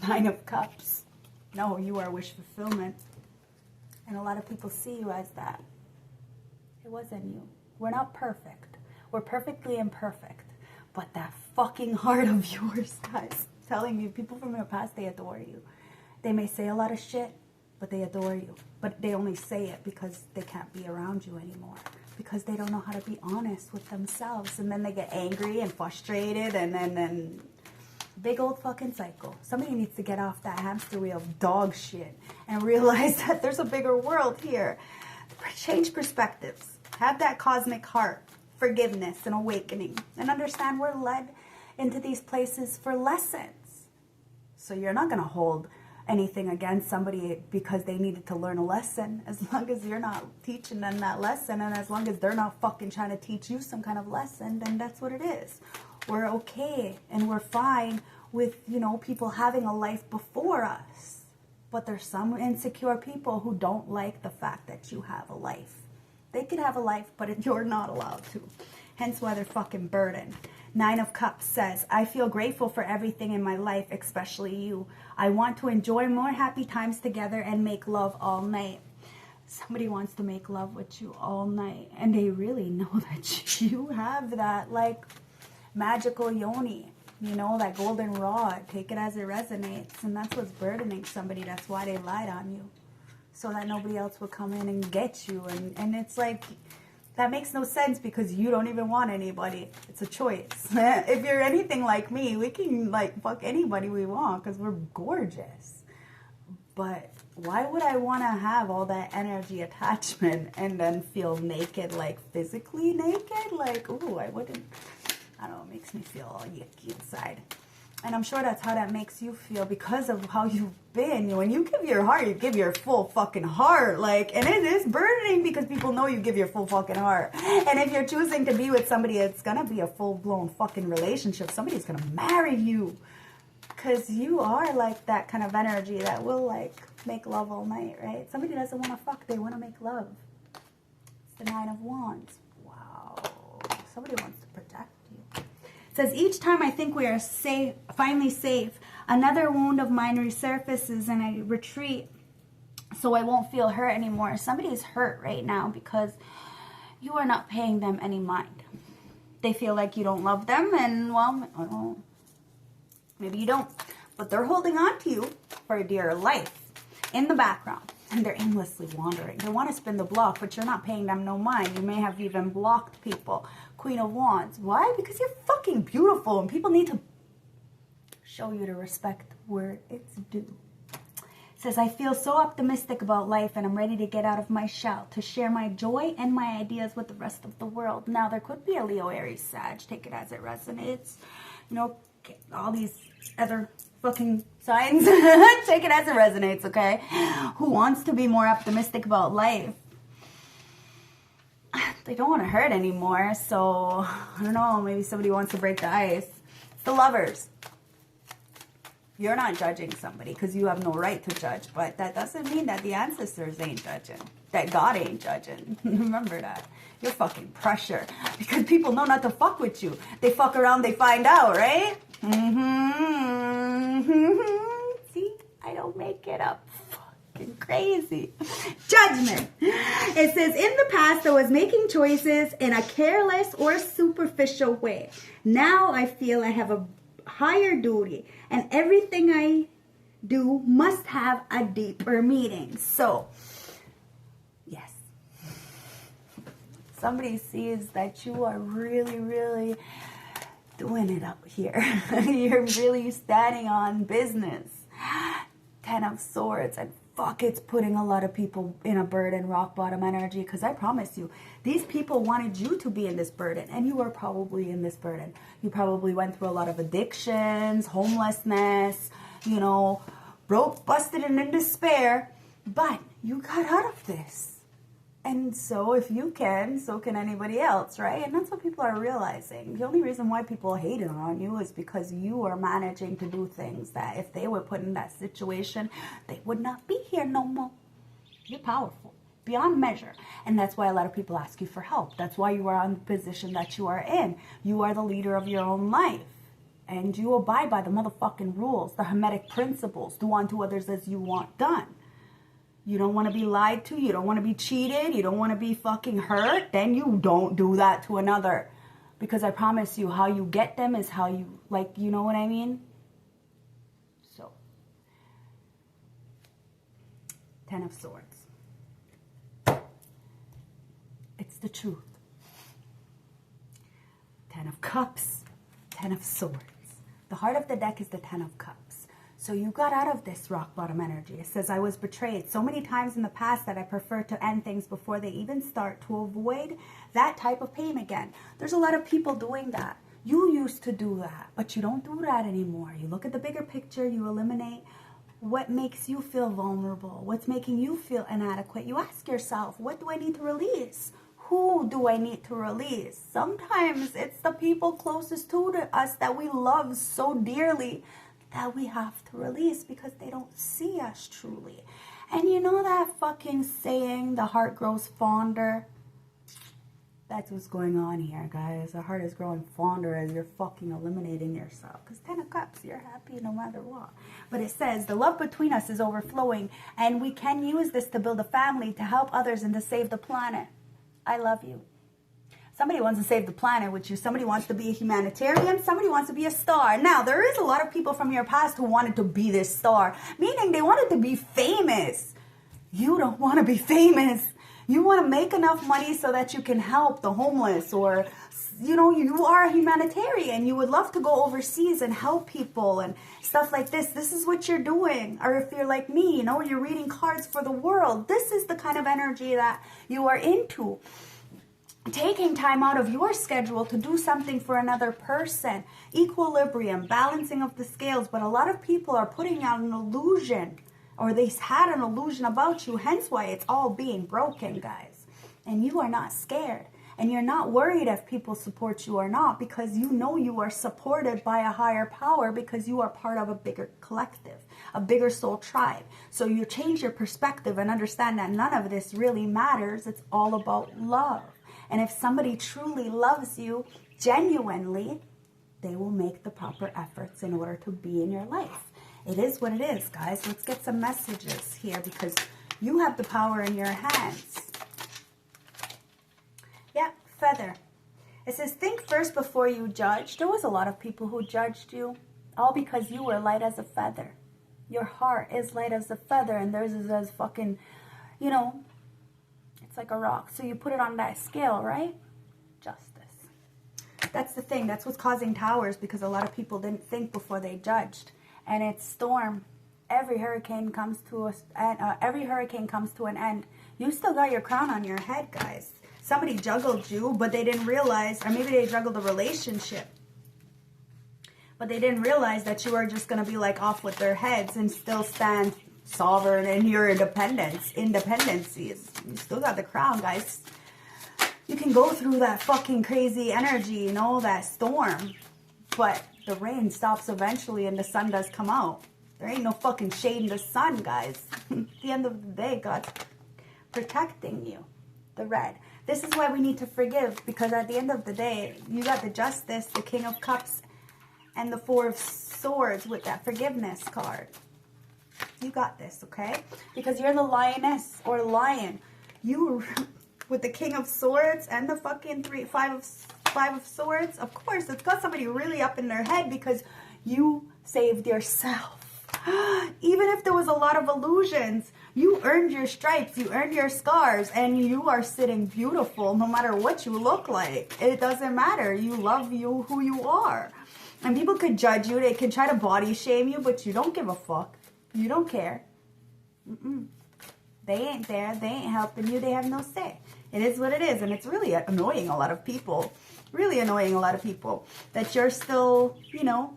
9 of Cups. No, you are wish fulfillment. And a lot of people see you as that. It wasn't you. We're not perfect. We're perfectly imperfect. But that fucking heart of yours, guys, I'm telling you, people from your past, they adore you. They may say a lot of shit, but they adore you. But they only say it because they can't be around you anymore. Because they don't know how to be honest with themselves. And then they get angry and frustrated, and then big old fucking cycle. Somebody needs to get off that hamster wheel of dog shit and realize that there's a bigger world here. Change perspectives. Have that cosmic heart. Forgiveness and awakening. And understand we're led into these places for lessons. So you're not going to hold anything against somebody because they needed to learn a lesson, as long as you're not teaching them that lesson, and as long as they're not fucking trying to teach you some kind of lesson, then that's what it is. We're okay and we're fine with, you know, people having a life before us. But there's some insecure people who don't like the fact that you have a life. They could have a life, but you're not allowed to. Hence why they're fucking burdened. 9 of Cups says, I feel grateful for everything in my life, especially you. I want to enjoy more happy times together and make love all night. Somebody wants to make love with you all night, and they really know that you have that, like, magical yoni, you know, that golden rod. Take it as it resonates, and that's what's burdening somebody. That's why they lied on you, so that nobody else will come in and get you. And it's like, that makes no sense because you don't even want anybody. It's a choice. If you're anything like me, we can, like, fuck anybody we want because we're gorgeous. But why would I want to have all that energy attachment and then feel naked, like physically naked? Like, ooh, I wouldn't. I don't know, it makes me feel all yucky inside. And I'm sure that's how that makes you feel because of how you've been. When you give your heart, you give your full fucking heart. Like, and it is burdening because people know you give your full fucking heart. And if you're choosing to be with somebody, it's gonna be a full-blown fucking relationship. Somebody's gonna marry you. Because you are like that kind of energy that will like make love all night, right? Somebody doesn't want to fuck, they want to make love. It's the 9 of Wands. Wow. Somebody wants to protect you. It says, each time I think we are safe, finally safe, another wound of mine resurfaces and I retreat so I won't feel hurt anymore. Somebody's hurt right now because you are not paying them any mind. They feel like you don't love them and, well, I don't, maybe you don't. But they're holding on to you for dear life in the background. And they're aimlessly wandering. They want to spin the block, but you're not paying them no mind. You may have even blocked people. Queen of Wands. Why? Because you're fucking beautiful and people need to show you to respect where it's due. It says, I feel so optimistic about life and I'm ready to get out of my shell, to share my joy and my ideas with the rest of the world. Now, there could be a Leo, Aries, Sag. Take it as it resonates. You know, all these other fucking signs. Take it as it resonates, okay? Who wants to be more optimistic about life? They don't want to hurt anymore, so I don't know, maybe somebody wants to break the ice. The Lovers. You're not judging somebody because you have no right to judge, but that doesn't mean that the ancestors ain't judging, that God ain't judging. Remember that. You're fucking pressure because people know not to fuck with you. They fuck around, they find out, right? See, I don't make it up. Fucking crazy. Judgment. It says, in the past I was making choices in a careless or superficial way. Now I feel I have a higher duty and everything I do must have a deeper meaning. So, yes. Somebody sees that you are really, really doing it up here. You're really standing on business. 10 of Swords, and fuck, it's putting a lot of people in a burden, rock bottom energy, because I promise you, these people wanted you to be in this burden, and you are probably in this burden. You probably went through a lot of addictions, homelessness, you know, broke, busted, and in despair, but you got out of this. And so if you can, so can anybody else, right? And that's what people are realizing. The only reason why people hate it on you is because you are managing to do things that if they were put in that situation, they would not be here no more. You're powerful, beyond measure. And that's why a lot of people ask you for help. That's why you are in the position that you are in. You are the leader of your own life. And you abide by the motherfucking rules, the Hermetic principles. Do unto others as you want done. You don't want to be lied to. You don't want to be cheated. You don't want to be fucking hurt. Then you don't do that to another. Because I promise you, how you get them is how you, like, you know what I mean? So. 10 of Swords. It's the truth. 10 of Cups. 10 of Swords. The heart of the deck is the 10 of Cups. So you got out of this rock bottom energy. It says, I was betrayed so many times in the past that I prefer to end things before they even start to avoid that type of pain again. There's a lot of people doing that. You used to do that, but you don't do that anymore. You look at the bigger picture, you eliminate what makes you feel vulnerable, what's making you feel inadequate. You ask yourself, what do I need to release? Who do I need to release? Sometimes it's the people closest to us that we love so dearly that we have to release because they don't see us truly. And you know that fucking saying, the heart grows fonder? That's what's going on here, guys. The heart is growing fonder as you're fucking eliminating yourself. Because 10 of Cups, you're happy no matter what. But it says, the love between us is overflowing, and we can use this to build a family, to help others, and to save the planet. I love you. Somebody wants to save the planet with you. Somebody wants to be a humanitarian. Somebody wants to be a star. Now, there is a lot of people from your past who wanted to be this star, meaning they wanted to be famous. You don't want to be famous. You want to make enough money so that you can help the homeless or you know, you are a humanitarian. You would love to go overseas and help people and stuff like this. This is what you're doing. Or if you're like me, you know, you're reading cards for the world. This is the kind of energy that you are into. Taking time out of your schedule to do something for another person. Equilibrium, balancing of the scales. But a lot of people are putting out an illusion, or they had an illusion about you. Hence why it's all being broken, guys. And you are not scared. And you're not worried if people support you or not, because you know you are supported by a higher power, because you are part of a bigger collective, a bigger soul tribe. So you change your perspective and understand that none of this really matters. It's all about love. And if somebody truly loves you genuinely, they will make the proper efforts in order to be in your life. It is what it is, guys. Let's get some messages here, because you have the power in your hands. Yeah, feather. It says, think first before you judge. There was a lot of people who judged you, all because you were light as a feather. Your heart is light as a feather, and theirs is as fucking, you know, it's like a rock. So you put it on that scale, right? Justice. That's the thing. That's what's causing towers, because a lot of people didn't think before they judged. And it's storm. Every hurricane comes to an end. You still got your crown on your head, guys. Somebody juggled you, but they didn't realize, or maybe they juggled a relationship, but they didn't realize that you were just going to be like off with their heads and still stand sovereign in your independencies. You still got the crown, guys. You can go through that fucking crazy energy, you know, that storm, but the rain stops eventually and the sun does come out. There ain't no fucking shade in the sun, guys. At the end of the day, God's protecting you. The red. This is why we need to forgive, because at the end of the day, you got the Justice, the King of Cups, and the Four of Swords with that forgiveness card. You got this, okay? Because you're the lioness or lion. You, with the King of Swords and the fucking Five of Swords, of course, it's got somebody really up in their head, because you saved yourself. Even if there was a lot of illusions, you earned your stripes, you earned your scars, and you are sitting beautiful no matter what you look like. It doesn't matter. You love you who you are. And people could judge you. They can try to body shame you, but you don't give a fuck. You don't care. They ain't there. They ain't helping you. They have no say. It is what it is. And it's really annoying a lot of people. Really annoying a lot of people. That you're still, you know,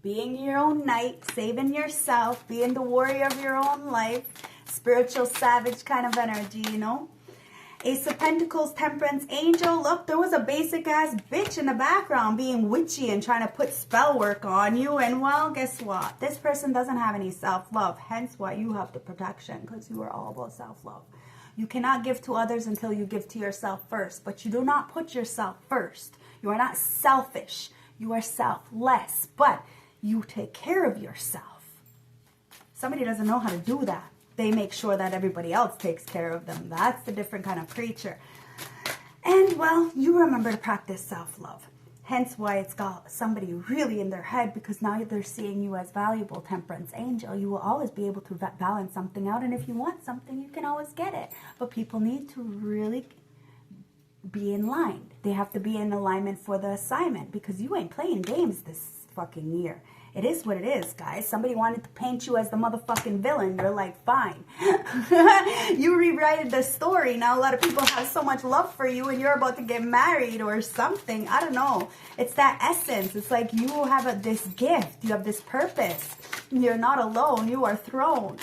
being your own knight, saving yourself, being the warrior of your own life, spiritual savage kind of energy, you know. Ace of Pentacles, Temperance, Angel. Look, there was a basic ass bitch in the background being witchy and trying to put spell work on you. And well, guess what? This person doesn't have any self-love. Hence why you have the protection, because you are all about self-love. You cannot give to others until you give to yourself first. But you do not put yourself first. You are not selfish. You are selfless. But you take care of yourself. Somebody doesn't know how to do that. They make sure that everybody else takes care of them. That's the different kind of creature. And, well, you remember to practice self-love. Hence why it's got somebody really in their head, because now they're seeing you as valuable. Temperance, Angel. You will always be able to balance something out. And if you want something, you can always get it. But people need to really be in line. They have to be in alignment for the assignment, because you ain't playing games this fucking year. It is what it is, guys. Somebody wanted to paint you as the motherfucking villain. You're like, fine. You rewrite the story. Now a lot of people have so much love for you, and you're about to get married or something. I don't know. It's that essence. It's like you have this gift. You have this purpose. You're not alone. You are thrown.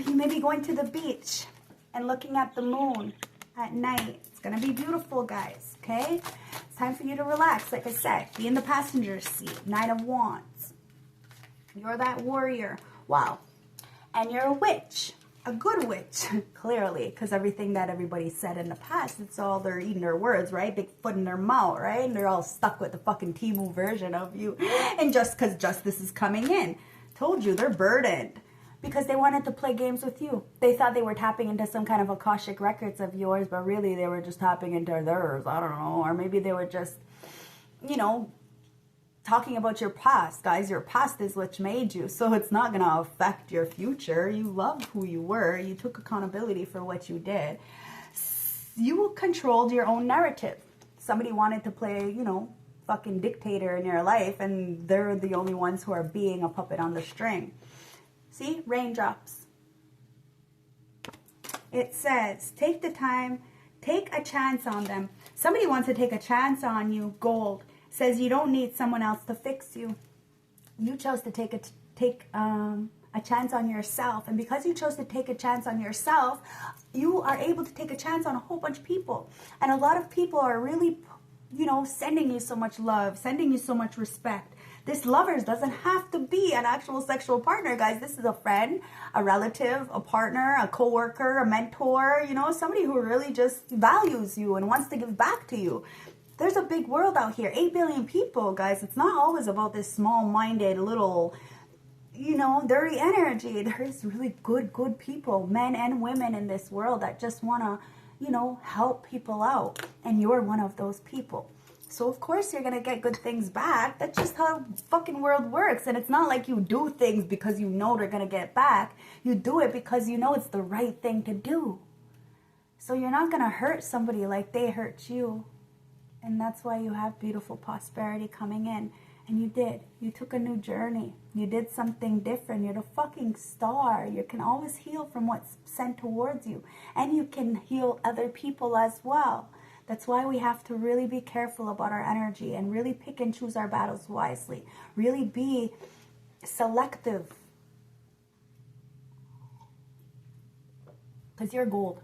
You may be going to the beach and looking at the moon at night. It's going to be beautiful, guys. Okay? It's time for you to relax. Like I said, be in the passenger seat. Knight of Wands. You're that warrior. Wow. And you're a witch. A good witch. Clearly. Because everything that everybody said in the past, it's all they're eating their words, right? Big foot in their mouth, right? And they're all stuck with the fucking Timu version of you. And just because justice is coming in. Told you, they're burdened. Because they wanted to play games with you. They thought they were tapping into some kind of Akashic records of yours, but really they were just tapping into theirs. I don't know. Or maybe they were just, you know, talking about your past. Guys, your past is what made you. So it's not going to affect your future. You love who you were. You took accountability for what you did. you controlled your own narrative. Somebody wanted to play, you know, fucking dictator in your life, and they're the only ones who are being a puppet on the string. See? Raindrops. It says, take the time, take a chance on them. Somebody wants to take a chance on you. Gold says you don't need someone else to fix you. You chose to take a chance on yourself, and because you chose to take a chance on yourself, you are able to take a chance on a whole bunch of people. And a lot of people are really, you know, sending you so much love, sending you so much respect. This lovers doesn't have to be an actual sexual partner, guys. This is a friend, a relative, a partner, a coworker, a mentor, you know, somebody who really just values you and wants to give back to you. There's a big world out here, 8 billion people, guys. It's not always about this small-minded little, you know, dirty energy. There's really good people, men and women in this world that just want to, you know, help people out. And you're one of those people. So, of course, you're going to get good things back. That's just how the fucking world works. And it's not like you do things because you know they're going to get back. You do it because you know it's the right thing to do. So you're not going to hurt somebody like they hurt you. And that's why you have beautiful prosperity coming in. And you did. You took a new journey. You did something different. You're the fucking star. You can always heal from what's sent towards you. And you can heal other people as well. That's why we have to really be careful about our energy and really pick and choose our battles wisely. Really be selective. Because you're gold.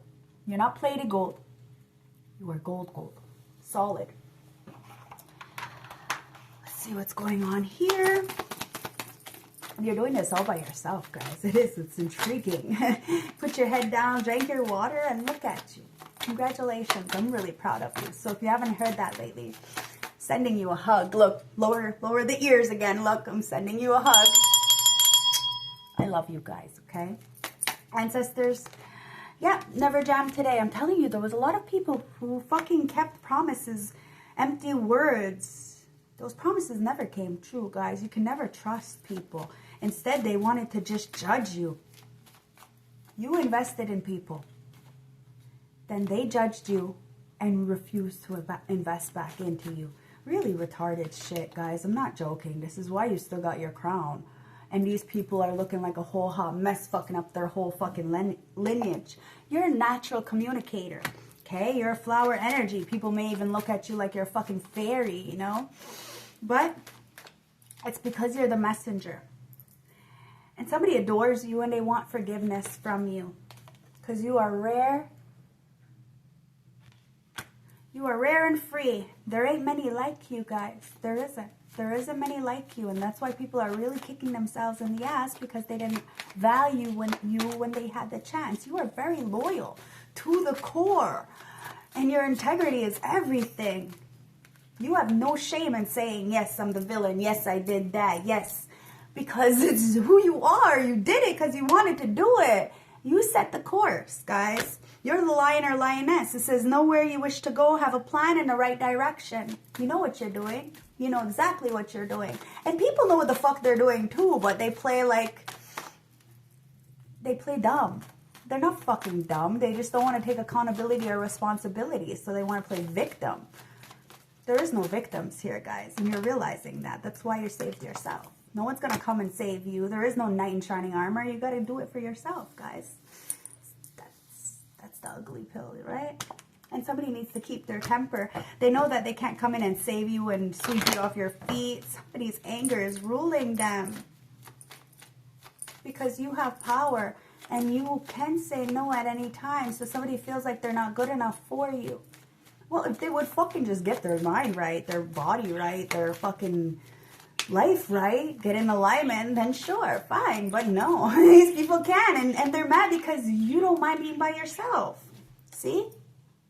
You're not plated gold. You are gold. Solid. Let's see what's going on here. You're doing this all by yourself, guys. It is. It's intriguing. Put your head down, drink your water, and look at you. Congratulations. I'm really proud of you. So if you haven't heard that lately, sending you a hug. Look, lower the ears again. Look, I'm sending you a hug. I love you guys, okay? Ancestors, yeah, never jam today. I'm telling you, there was a lot of people who fucking kept promises, empty words. Those promises never came true, guys. You can never trust people. Instead, they wanted to just judge you. You invested in people. Then they judged you and refused to invest back into you. Really retarded shit, guys. I'm not joking. This is why you still got your crown. And these people are looking like a whole hot mess, fucking up their whole fucking lineage. You're a natural communicator, okay? You're a flower energy. People may even look at you like you're a fucking fairy, you know? But it's because you're the messenger. And somebody adores you and they want forgiveness from you. Because you are rare. You are rare and free. There ain't many like you, guys. There isn't. There isn't many like you. And that's why people are really kicking themselves in the ass, because they didn't value you when they had the chance. You are very loyal to the core. And your integrity is everything. You have no shame in saying, yes, I'm the villain. Yes, I did that. Yes. Because it's who you are. You did it because you wanted to do it. You set the course, guys. You're the lion or lioness. It says, know where you wish to go, have a plan in the right direction. You know what you're doing. You know exactly what you're doing. And people know what the fuck they're doing too, but they play dumb. They're not fucking dumb. They just don't want to take accountability or responsibility, so they want to play victim. There is no victims here, guys, and you're realizing that. That's why you saved yourself. No one's going to come and save you. There is no knight in shining armor. You got to do it for yourself, guys. That's the ugly pill, right? And somebody needs to keep their temper. They know that they can't come in and save you and sweep you off your feet. Somebody's anger is ruling them. Because you have power and you can say no at any time. So somebody feels like they're not good enough for you. Well, if they would fucking just get their mind right, their body right, their fucking life right, get in alignment, then sure, fine. But no, these people can. And they're mad because you don't mind being by yourself. See?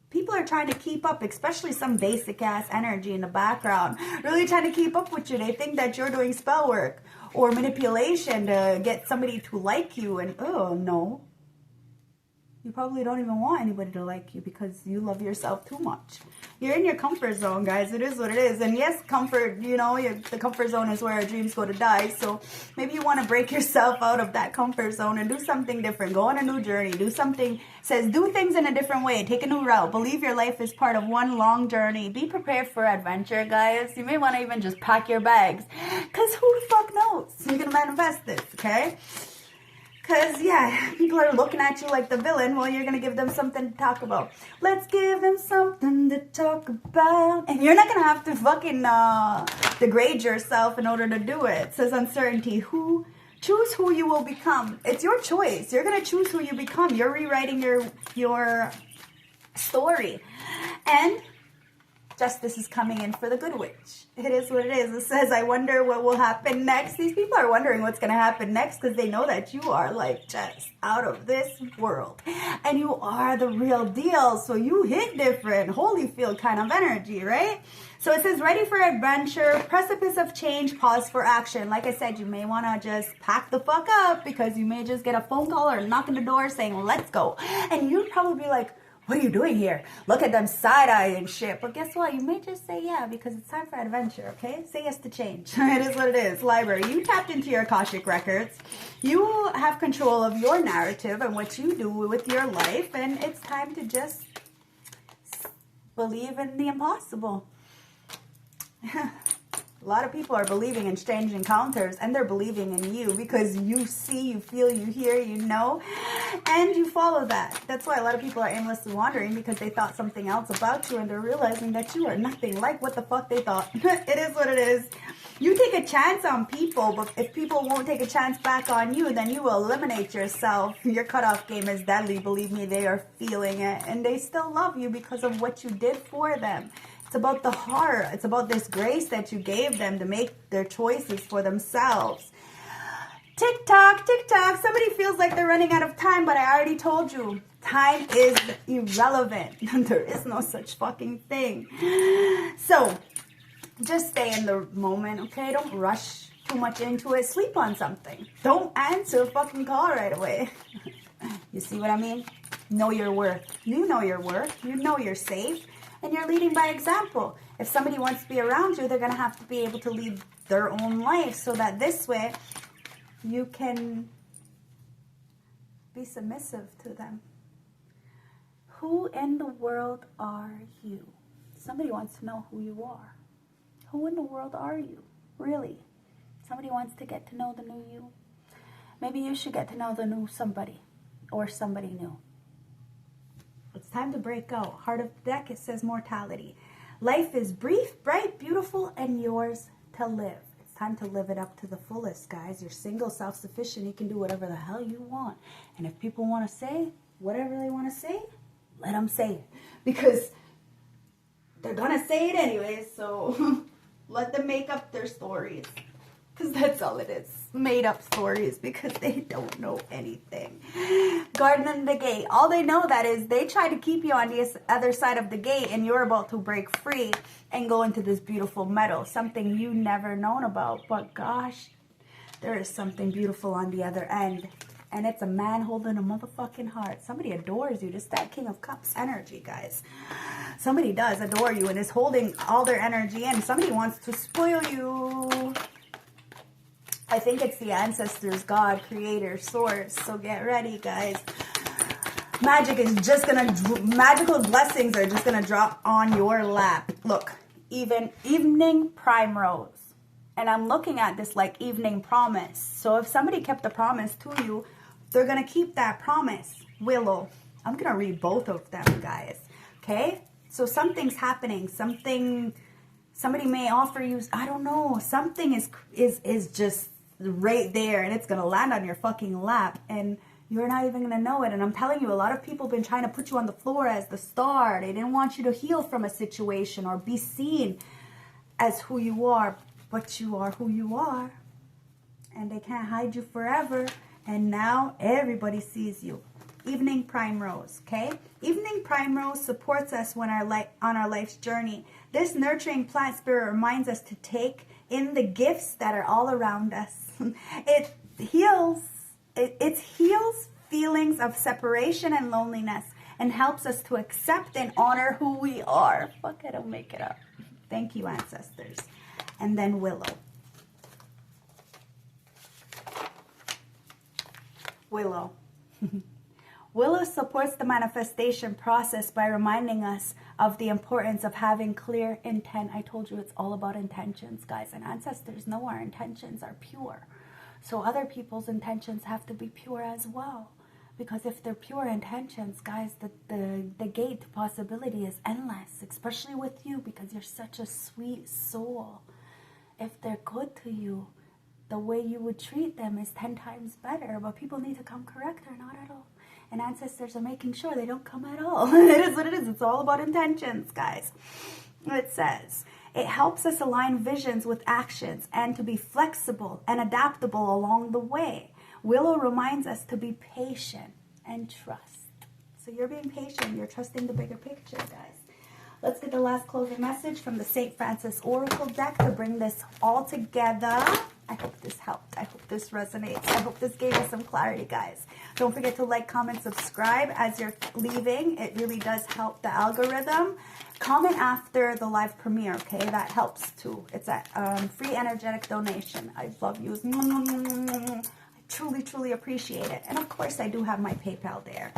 People are trying to keep up, especially some basic ass energy in the background. Really trying to keep up with you. They think that you're doing spell work or manipulation to get somebody to like you. And oh, no. You probably don't even want anybody to like you because you love yourself too much. You're in your comfort zone, guys. It is what it is. And yes, comfort, you know, the comfort zone is where our dreams go to die. So maybe you want to break yourself out of that comfort zone and do something different. Go on a new journey. Do something, says do things in a different way. Take a new route. Believe your life is part of one long journey. Be prepared for adventure, guys. You may want to even just pack your bags. Because who the fuck knows? You're going to manifest this, okay? Because, yeah, people are looking at you like the villain. Well, you're going to give them something to talk about. Let's give them something to talk about. And you're not going to have to fucking degrade yourself in order to do it. It says uncertainty. Choose who you will become. It's your choice. You're going to choose who you become. You're rewriting your story. And justice is coming in for the good witch. It is what it is. It says, I wonder what will happen next. These people are wondering what's going to happen next because they know that you are like just out of this world. And you are the real deal. So you hit different, Holyfield kind of energy, right? So it says, ready for adventure, precipice of change, pause for action. Like I said, you may want to just pack the fuck up because you may just get a phone call or a knock on the door saying, let's go. And you'd probably be like, what are you doing here? Look at them side-eye and shit. But guess what? You may just say yeah because it's time for adventure, okay? Say yes to change. It is what it is. Library. You tapped into your Akashic records. You have control of your narrative and what you do with your life. And it's time to just believe in the impossible. A lot of people are believing in strange encounters and they're believing in you because you see, you feel, you hear, you know, and you follow that. That's why a lot of people are aimlessly wandering because they thought something else about you and they're realizing that you are nothing like what the fuck they thought. It is what it is. You take a chance on people, but if people won't take a chance back on you, then you will eliminate yourself. Your cutoff game is deadly. Believe me, they are feeling it and they still love you because of what you did for them. It's about the heart. It's about this grace that you gave them to make their choices for themselves. Tick-tock, tick-tock. Somebody feels like they're running out of time, but I already told you. Time is irrelevant. There is no such fucking thing. So, just stay in the moment, okay? Don't rush too much into it. Sleep on something. Don't answer a fucking call right away. You see what I mean? Know your worth. You know your worth. You know you're safe. And you're leading by example. If somebody wants to be around you, they're going to have to be able to lead their own life so that this way you can be submissive to them. Who in the world are you? Somebody wants to know who you are. Who in the world are you? Really? Somebody wants to get to know the new you. Maybe you should get to know the new somebody or somebody new. It's time to break out. Heart of the deck, it says mortality. Life is brief, bright, beautiful, and yours to live. It's time to live it up to the fullest, guys. You're single, self-sufficient. You can do whatever the hell you want. And if people want to say whatever they want to say, let them say it. Because they're going to say it anyways. So let them make up their stories. Because that's all it is. Made up stories because they don't know anything. Garden in the gate. All they know that is they try to keep you on the other side of the gate and you're about to break free and go into this beautiful meadow. Something you never known about. But gosh, there is something beautiful on the other end. And it's a man holding a motherfucking heart. Somebody adores you. Just that King of Cups energy, guys. Somebody does adore you and is holding all their energy in. Somebody wants to spoil you. I think it's the ancestors, God, creator, source. So get ready, guys. Magical blessings are just going to drop on your lap. Look, even evening primrose. And I'm looking at this like evening promise. So if somebody kept a promise to you, they're going to keep that promise. Willow. I'm going to read both of them, guys. Okay? So something's happening. Somebody may offer you, I don't know, something is just right there and it's going to land on your fucking lap and you're not even going to know it. And I'm telling you, a lot of people have been trying to put you on the floor as the star. They didn't want you to heal from a situation or be seen as who you are, but you are who you are and they can't hide you forever. And now everybody sees you. Evening primrose, okay? Evening primrose supports us when on our life's journey. This nurturing plant spirit reminds us to take in the gifts that are all around us. It heals feelings of separation and loneliness and helps us to accept and honor who we are. Fuck, I don't make it up. Thank you, ancestors. And then Willow. Willow. Willow supports the manifestation process by reminding us of the importance of having clear intent. I told you it's all about intentions, guys, and ancestors know our intentions are pure. So other people's intentions have to be pure as well. Because if they're pure intentions, guys, the gate to possibility is endless, especially with you because you're such a sweet soul. If they're good to you, the way you would treat them is 10 times better. But people need to come correct or not at all. And ancestors are making sure they don't come at all. It is what it is. It's all about intentions, guys. It says, it helps us align visions with actions and to be flexible and adaptable along the way. Willow reminds us to be patient and trust. So you're being patient. You're trusting the bigger picture, guys. Let's get the last closing message from the St. Francis Oracle deck to bring this all together. I hope this helped. I hope this resonates. I hope this gave you some clarity, guys. Don't forget to like, comment, subscribe as you're leaving. It really does help the algorithm. Comment after the live premiere, okay? That helps too. It's a free energetic donation. I love you. I truly, truly appreciate it. And of course, I do have my PayPal there.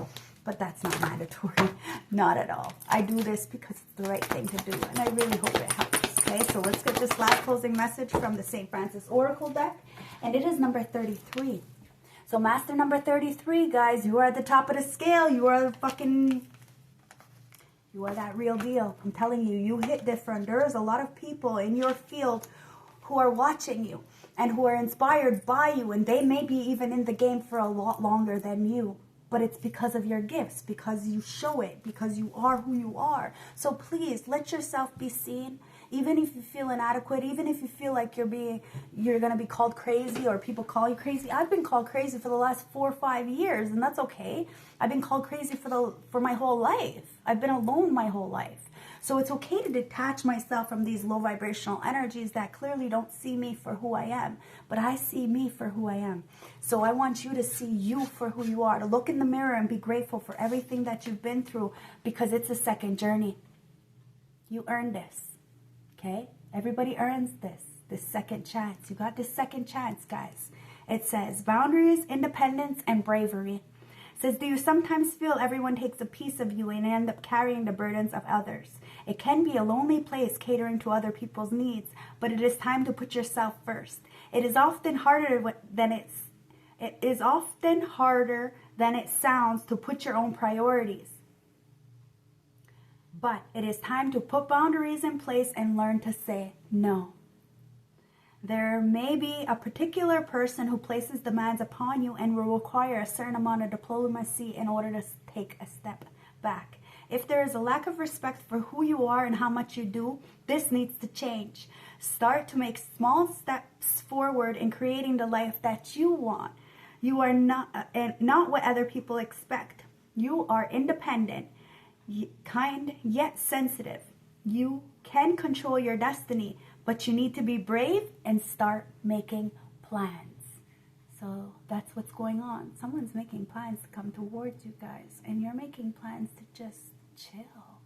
But that's not mandatory. Not at all. I do this because it's the right thing to do. And I really hope it helps. Okay, so let's get this last closing message from the St. Francis Oracle deck. And it is number 33. So master number 33, guys, you are at the top of the scale. You are that real deal. I'm telling you, you hit different. There's a lot of people in your field who are watching you and who are inspired by you. And they may be even in the game for a lot longer than you. But it's because of your gifts, because you show it, because you are who you are. So please, let yourself be seen. Even if you feel inadequate, even if you feel like you're going to be called crazy or people call you crazy. I've been called crazy for the last 4 or 5 years, and that's okay. I've been called crazy for my whole life. I've been alone my whole life. So it's okay to detach myself from these low vibrational energies that clearly don't see me for who I am. But I see me for who I am. So I want you to see you for who you are, to look in the mirror and be grateful for everything that you've been through because it's a second journey. You earned this. Okay? Everybody earns this second chance. You got this second chance, guys. It says, boundaries, independence, and bravery. It says, do you sometimes feel everyone takes a piece of you and end up carrying the burdens of others? It can be a lonely place catering to other people's needs, but it is time to put yourself first. It is often harder than it sounds to put your own priorities. But it is time to put boundaries in place and learn to say no. There may be a particular person who places demands upon you and will require a certain amount of diplomacy in order to take a step back. If there is a lack of respect for who you are and how much you do, this needs to change. Start to make small steps forward in creating the life that you want. You are not what other people expect. You are independent, kind yet sensitive. You can control your destiny, but you need to be brave and start making plans. So that's what's going on. Someone's making plans to come towards you guys, and you're making plans to just chill,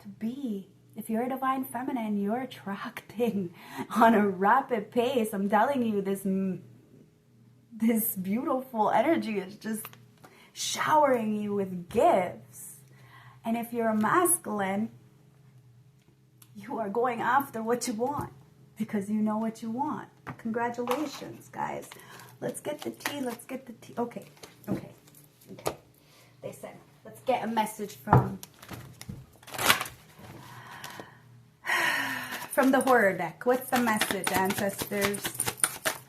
to be. If you're a divine feminine, you're attracting on a rapid pace. I'm telling you, this beautiful energy is just showering you with gifts. And if you're a masculine, you are going after what you want because you know what you want. Congratulations, guys. Let's get the tea. Let's get the tea. Okay. They said, let's get a message from the horror deck. What's the message, ancestors?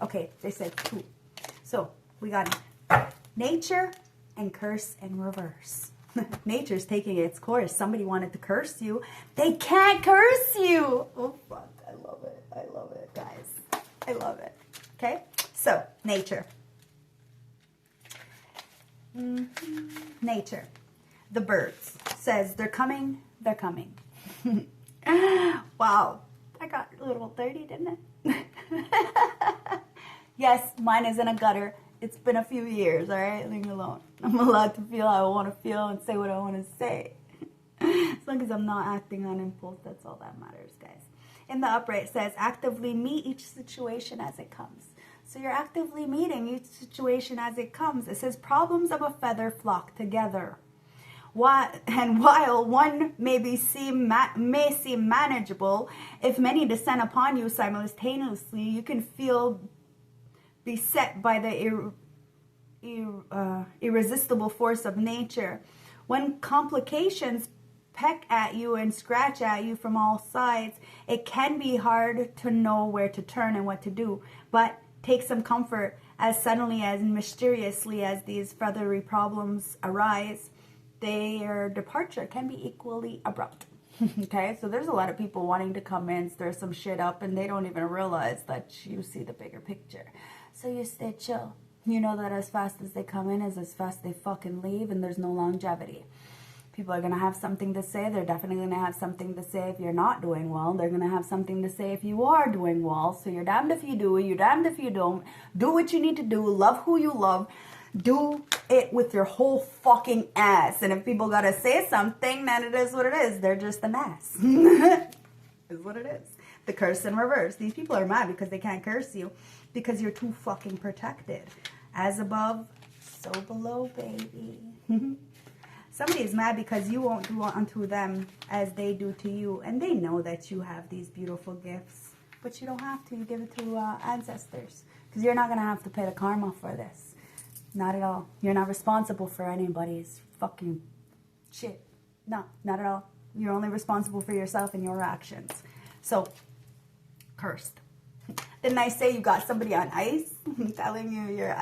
Okay, they said 2. So we got nature and curse in reverse. Nature's taking its course. Somebody wanted to curse you. They can't curse you. Oh, fuck. I love it. I love it, guys. I love it. Okay? So, nature. Nature. The birds. Says, they're coming. They're coming. Wow. I got a little dirty, didn't it? Yes, mine is in a gutter. It's been a few years, all right? Leave me alone. I'm allowed to feel how I want to feel and say what I want to say. As long as I'm not acting on impulse, that's all that matters, guys. In the upright, it says, actively meet each situation as it comes. So you're actively meeting each situation as it comes. It says, problems of a feather flock together. And while one may seem manageable, if many descend upon you simultaneously, you can feel beset by the irresistible force of nature. When complications peck at you and scratch at you from all sides, it can be hard to know where to turn and what to do. But take some comfort, as suddenly and mysteriously as these feathery problems arise, their departure can be equally abrupt. Okay, so there's a lot of people wanting to come in, stir some shit up, and they don't even realize that you see the bigger picture. So you stay chill. You know that as fast as they come in is as fast they fucking leave, and there's no longevity. People are going to have something to say. They're definitely going to have something to say if you're not doing well. They're going to have something to say if you are doing well. So you're damned if you do, you're damned if you don't. Do what you need to do. Love who you love. Do it with your whole fucking ass. And if people got to say something, then it is what it is. They're just an ass. Is what it is. The curse in reverse. These people are mad because they can't curse you. Because you're too fucking protected. As above, so below, baby. Somebody is mad because you won't do unto them as they do to you. And they know that you have these beautiful gifts. But you don't have to. You give it to ancestors. Because you're not going to have to pay the karma for this. Not at all. You're not responsible for anybody's fucking shit. No, not at all. You're only responsible for yourself and your actions. So, cursed. Didn't I say you got somebody on ice? I'm telling you, your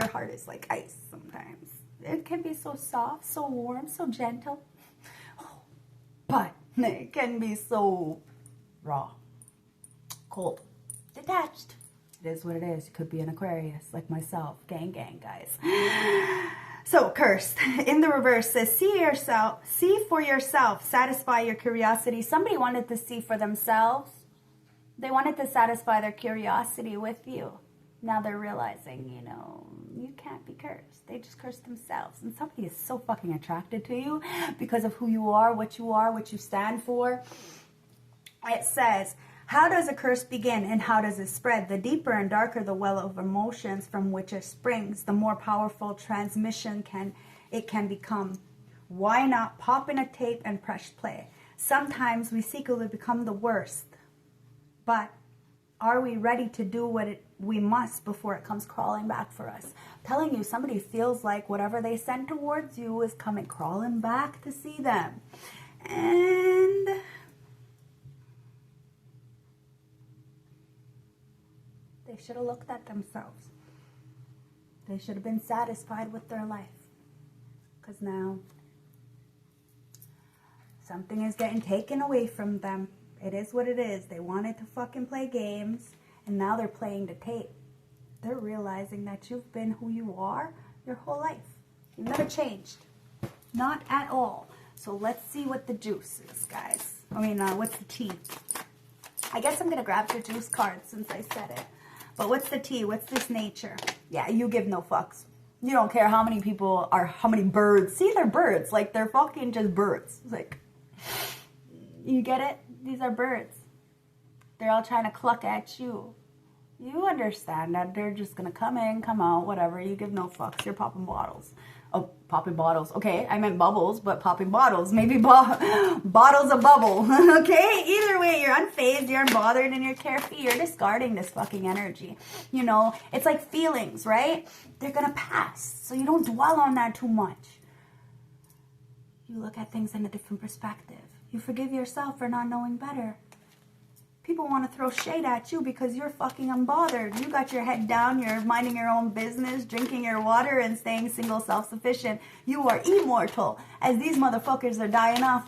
heart is like ice sometimes. It can be so soft, so warm, so gentle. But it can be so raw, cold, detached. It is what it is. It could be an Aquarius, like myself. Gang, gang, guys. So, cursed. In the reverse says, see for yourself, satisfy your curiosity. Somebody wanted to see for themselves. They wanted to satisfy their curiosity with you. Now they're realizing, you can't be cursed. They just cursed themselves. And somebody is so fucking attracted to you because of who you are, what you stand for. It says, how does a curse begin and how does it spread? The deeper and darker the well of emotions from which it springs, the more powerful transmission it can become. Why not pop in a tape and press play? Sometimes we secretly become the worst. But are we ready to do what we must before it comes crawling back for us? I'm telling you, somebody feels like whatever they send towards you is coming crawling back to see them. And they should have looked at themselves. They should have been satisfied with their life. Because now something is getting taken away from them. It is what it is. They wanted to fucking play games, and now they're playing the tape. They're realizing that you've been who you are your whole life. You've never changed. Not at all. So let's see what the juice is, guys. What's the tea? I guess I'm going to grab the juice card since I said it. But what's the tea? What's this nature? Yeah, you give no fucks. You don't care how many people are, how many birds. See, they're birds. Like, they're fucking just birds. Like, you get it? These are birds. They're all trying to cluck at you. You understand that they're just going to come in, come out, whatever. You give no fucks. You're popping bottles. Oh, popping bottles. Okay, I meant bubbles, but popping bottles. Maybe bottles of bubble. Okay? Either way, you're unfazed, you're unbothered, and you're carefree. You're discarding this fucking energy. It's like feelings, right? They're going to pass. So you don't dwell on that too much. You look at things in a different perspective. You forgive yourself for not knowing better. People want to throw shade at you because you're fucking unbothered. You got your head down, you're minding your own business, drinking your water and staying single, self-sufficient. You are immortal. As these motherfuckers are dying off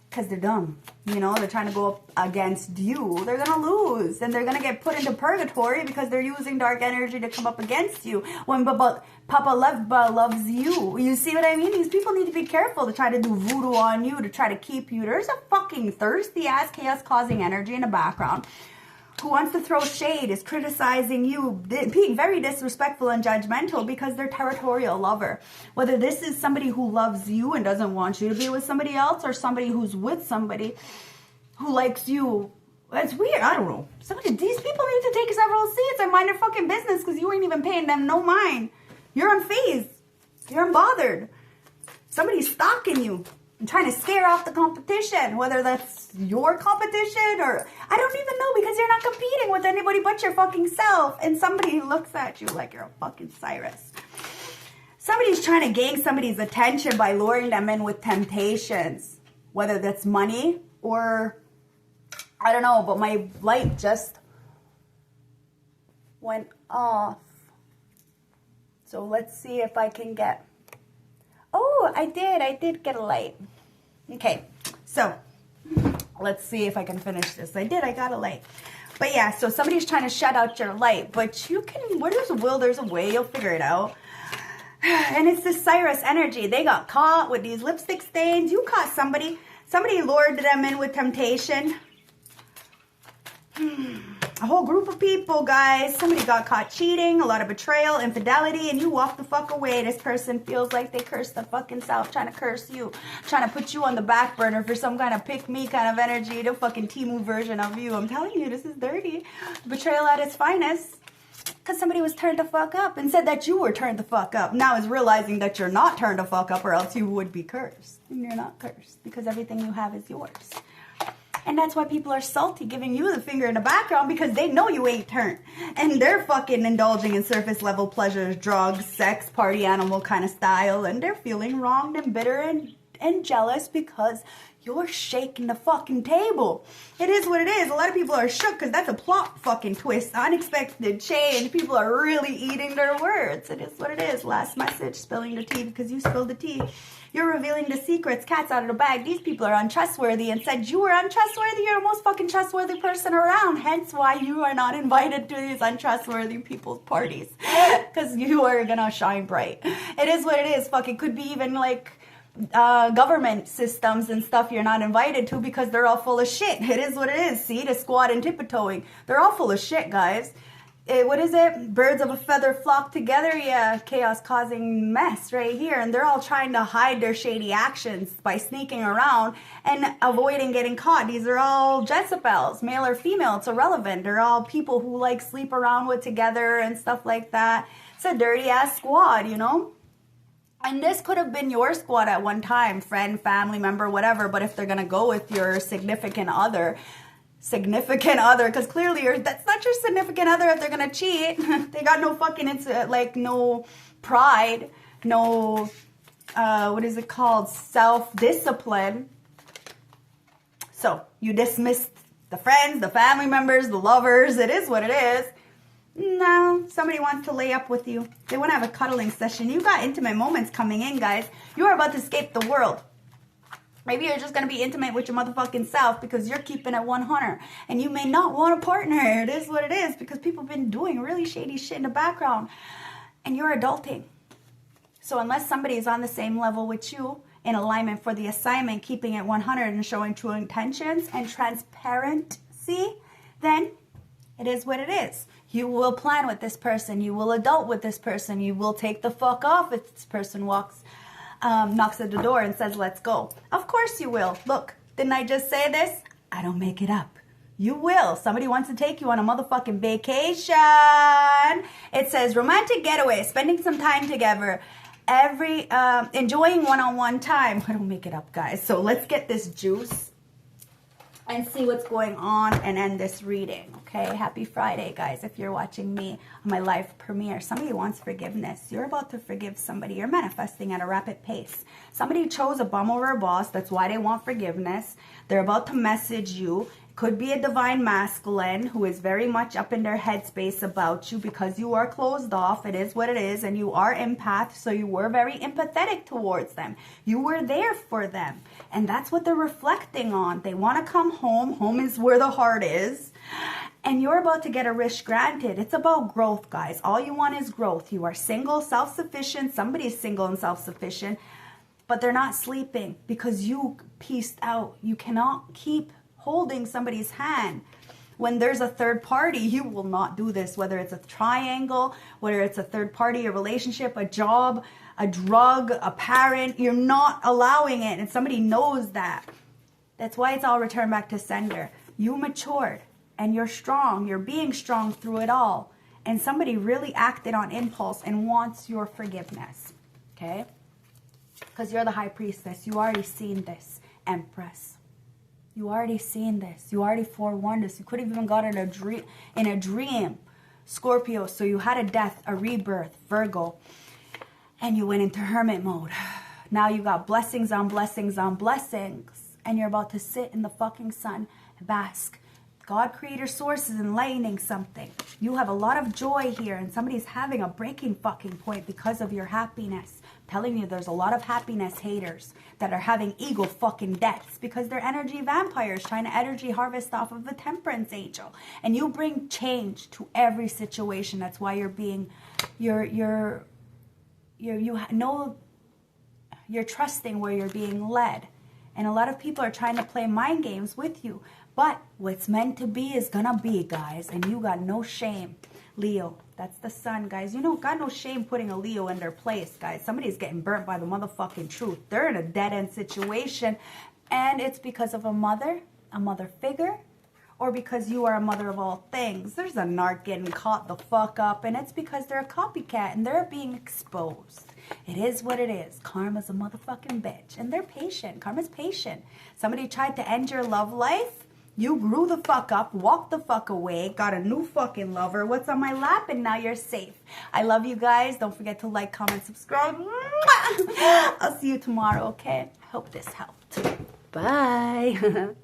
because they're dumb. They're trying to go up against you. They're going to lose. And they're going to get put into purgatory because they're using dark energy to come up against you. When Papa loves you. You see what I mean? These people need to be careful to try to do voodoo on you, to try to keep you. There's a fucking thirsty ass chaos causing energy in the background who wants to throw shade, is criticizing you, being very disrespectful and judgmental because they're territorial lover. Whether this is somebody who loves you and doesn't want you to be with somebody else, or somebody who's with somebody who likes you. It's weird. I don't know. These people need to take several seats and mind their fucking business, because you ain't even paying them no mind. You're unfazed. You're unbothered. Somebody's stalking you and trying to scare off the competition, whether that's your competition or I don't even know, because you're not competing with anybody but your fucking self. And somebody looks at you like you're a fucking Cyrus. Somebody's trying to gain somebody's attention by luring them in with temptations, whether that's money or I don't know, but my light just went off. So let's see if I can get... Oh, I did get a light. Okay, so let's see if I can finish this. I got a light. But yeah, so somebody's trying to shut out your light, but you can, where there's a will, there's a way. You'll figure it out. And it's this Cyrus energy. They got caught with these lipstick stains. You caught somebody. Somebody lured them in with temptation. A whole group of people, guys. Somebody got caught cheating, a lot of betrayal, infidelity, and you walk the fuck away. This person feels like they cursed the fucking self, trying to curse you, trying to put you on the back burner for some kind of pick-me kind of energy, the fucking Timu version of you. I'm telling you, this is dirty. Betrayal at its finest. Because somebody was turned the fuck up and said that you were turned the fuck up. Now is realizing that you're not turned the fuck up, or else you would be cursed. And you're not cursed, because everything you have is yours. And that's why people are salty, giving you the finger in the background, because they know you ain't turned. And they're fucking indulging in surface level pleasures, drugs, sex, party animal kind of style. And they're feeling wronged and bitter and jealous because you're shaking the fucking table. It is what it is. A lot of people are shook because that's a plot fucking twist. Unexpected change. People are really eating their words. It is what it is. Last message, spilling the tea because you spilled the tea. You're revealing the secrets, cats out of the bag. These people are untrustworthy and said you were untrustworthy. You're the most fucking trustworthy person around. Hence why you are not invited to these untrustworthy people's parties. Because you are going to shine bright. It is what it is. Fucking could be even like government systems and stuff you're not invited to because they're all full of shit. It is what it is. See, the squad and tiptoeing. They're all full of shit, guys. What is it? Birds of a feather flock together. Yeah, chaos causing mess right here. And they're all trying to hide their shady actions by sneaking around and avoiding getting caught. These are all Jezebels, male or female. It's irrelevant. They're all people who like sleep around with together and stuff like that. It's a dirty ass squad, you know? And this could have been your squad at one time, friend, family member, whatever. But if they're going to go with your significant other, because clearly that's not your significant other if they're going to cheat. They got no fucking, no pride, no, what is it called? Self-discipline. So you dismissed the friends, the family members, the lovers. It is what it is. No, somebody wants to lay up with you. They want to have a cuddling session. You got intimate moments coming in, guys. You are about to escape the world. Maybe you're just going to be intimate with your motherfucking self because you're keeping it 100. And you may not want a partner. It is what it is because people have been doing really shady shit in the background. And you're adulting. So unless somebody is on the same level with you, in alignment for the assignment, keeping it 100 and showing true intentions and transparency, then it is what it is. You will plan with this person. You will adult with this person. You will take the fuck off if this person knocks at the door and says, let's go. Of course you will. Look, didn't I just say this? I don't make it up. You will. Somebody wants to take you on a motherfucking vacation. It says romantic getaway, spending some time together, enjoying one-on-one time. I don't make it up, guys. So let's get this juice and see what's going on and end this reading. Okay, happy Friday, guys. If you're watching me on my live premiere, somebody wants forgiveness. You're about to forgive somebody. You're manifesting at a rapid pace. Somebody chose a bum over a boss. That's why they want forgiveness. They're about to message you. Could be a divine masculine who is very much up in their headspace about you because you are closed off. It is what it is, and you are empath, so you were very empathetic towards them. You were there for them, and that's what they're reflecting on. They want to come home. Home is where the heart is, and you're about to get a wish granted. It's about growth, guys. All you want is growth. You are single, self-sufficient. Somebody's single and self-sufficient, but they're not sleeping because you pieced out. You cannot keep holding somebody's hand When there's a third party, you will not do this, whether it's a triangle, whether it's a third party, a relationship, a job, a drug, a parent. You're not allowing it, and somebody knows that. That's why it's all returned back to sender. You matured, and you're strong. You're being strong through it all. And somebody really acted on impulse and wants your forgiveness, okay? Because you're the high priestess. You already seen this, Empress. You already seen this. You already forewarned us. You could have even got in a dream, Scorpio. So you had a death, a rebirth, Virgo, and you went into hermit mode. Now you got blessings on blessings on blessings, and you're about to sit in the fucking sun and bask. God, creator, source is enlightening something. You have a lot of joy here, and somebody's having a breaking fucking point because of your happiness. I'm telling you, there's a lot of happiness haters that are having ego fucking deaths because they're energy vampires trying to energy harvest off of the temperance angel. And you bring change to every situation. That's why you're trusting where you're being led. And a lot of people are trying to play mind games with you. But what's meant to be is gonna be, guys. And you got no shame. Leo, that's the sun, guys. You know, got no shame putting a Leo in their place, guys. Somebody's getting burnt by the motherfucking truth. They're in a dead-end situation. And it's because of a mother figure, or because you are a mother of all things. There's a narc getting caught the fuck up, and it's because they're a copycat, and they're being exposed. It is what it is. Karma's a motherfucking bitch. And they're patient. Karma's patient. Somebody tried to end your love life. You grew the fuck up, walked the fuck away, got a new fucking lover. What's on my lap? And now you're safe. I love you guys. Don't forget to like, comment, subscribe. I'll see you tomorrow, okay? I hope this helped. Bye.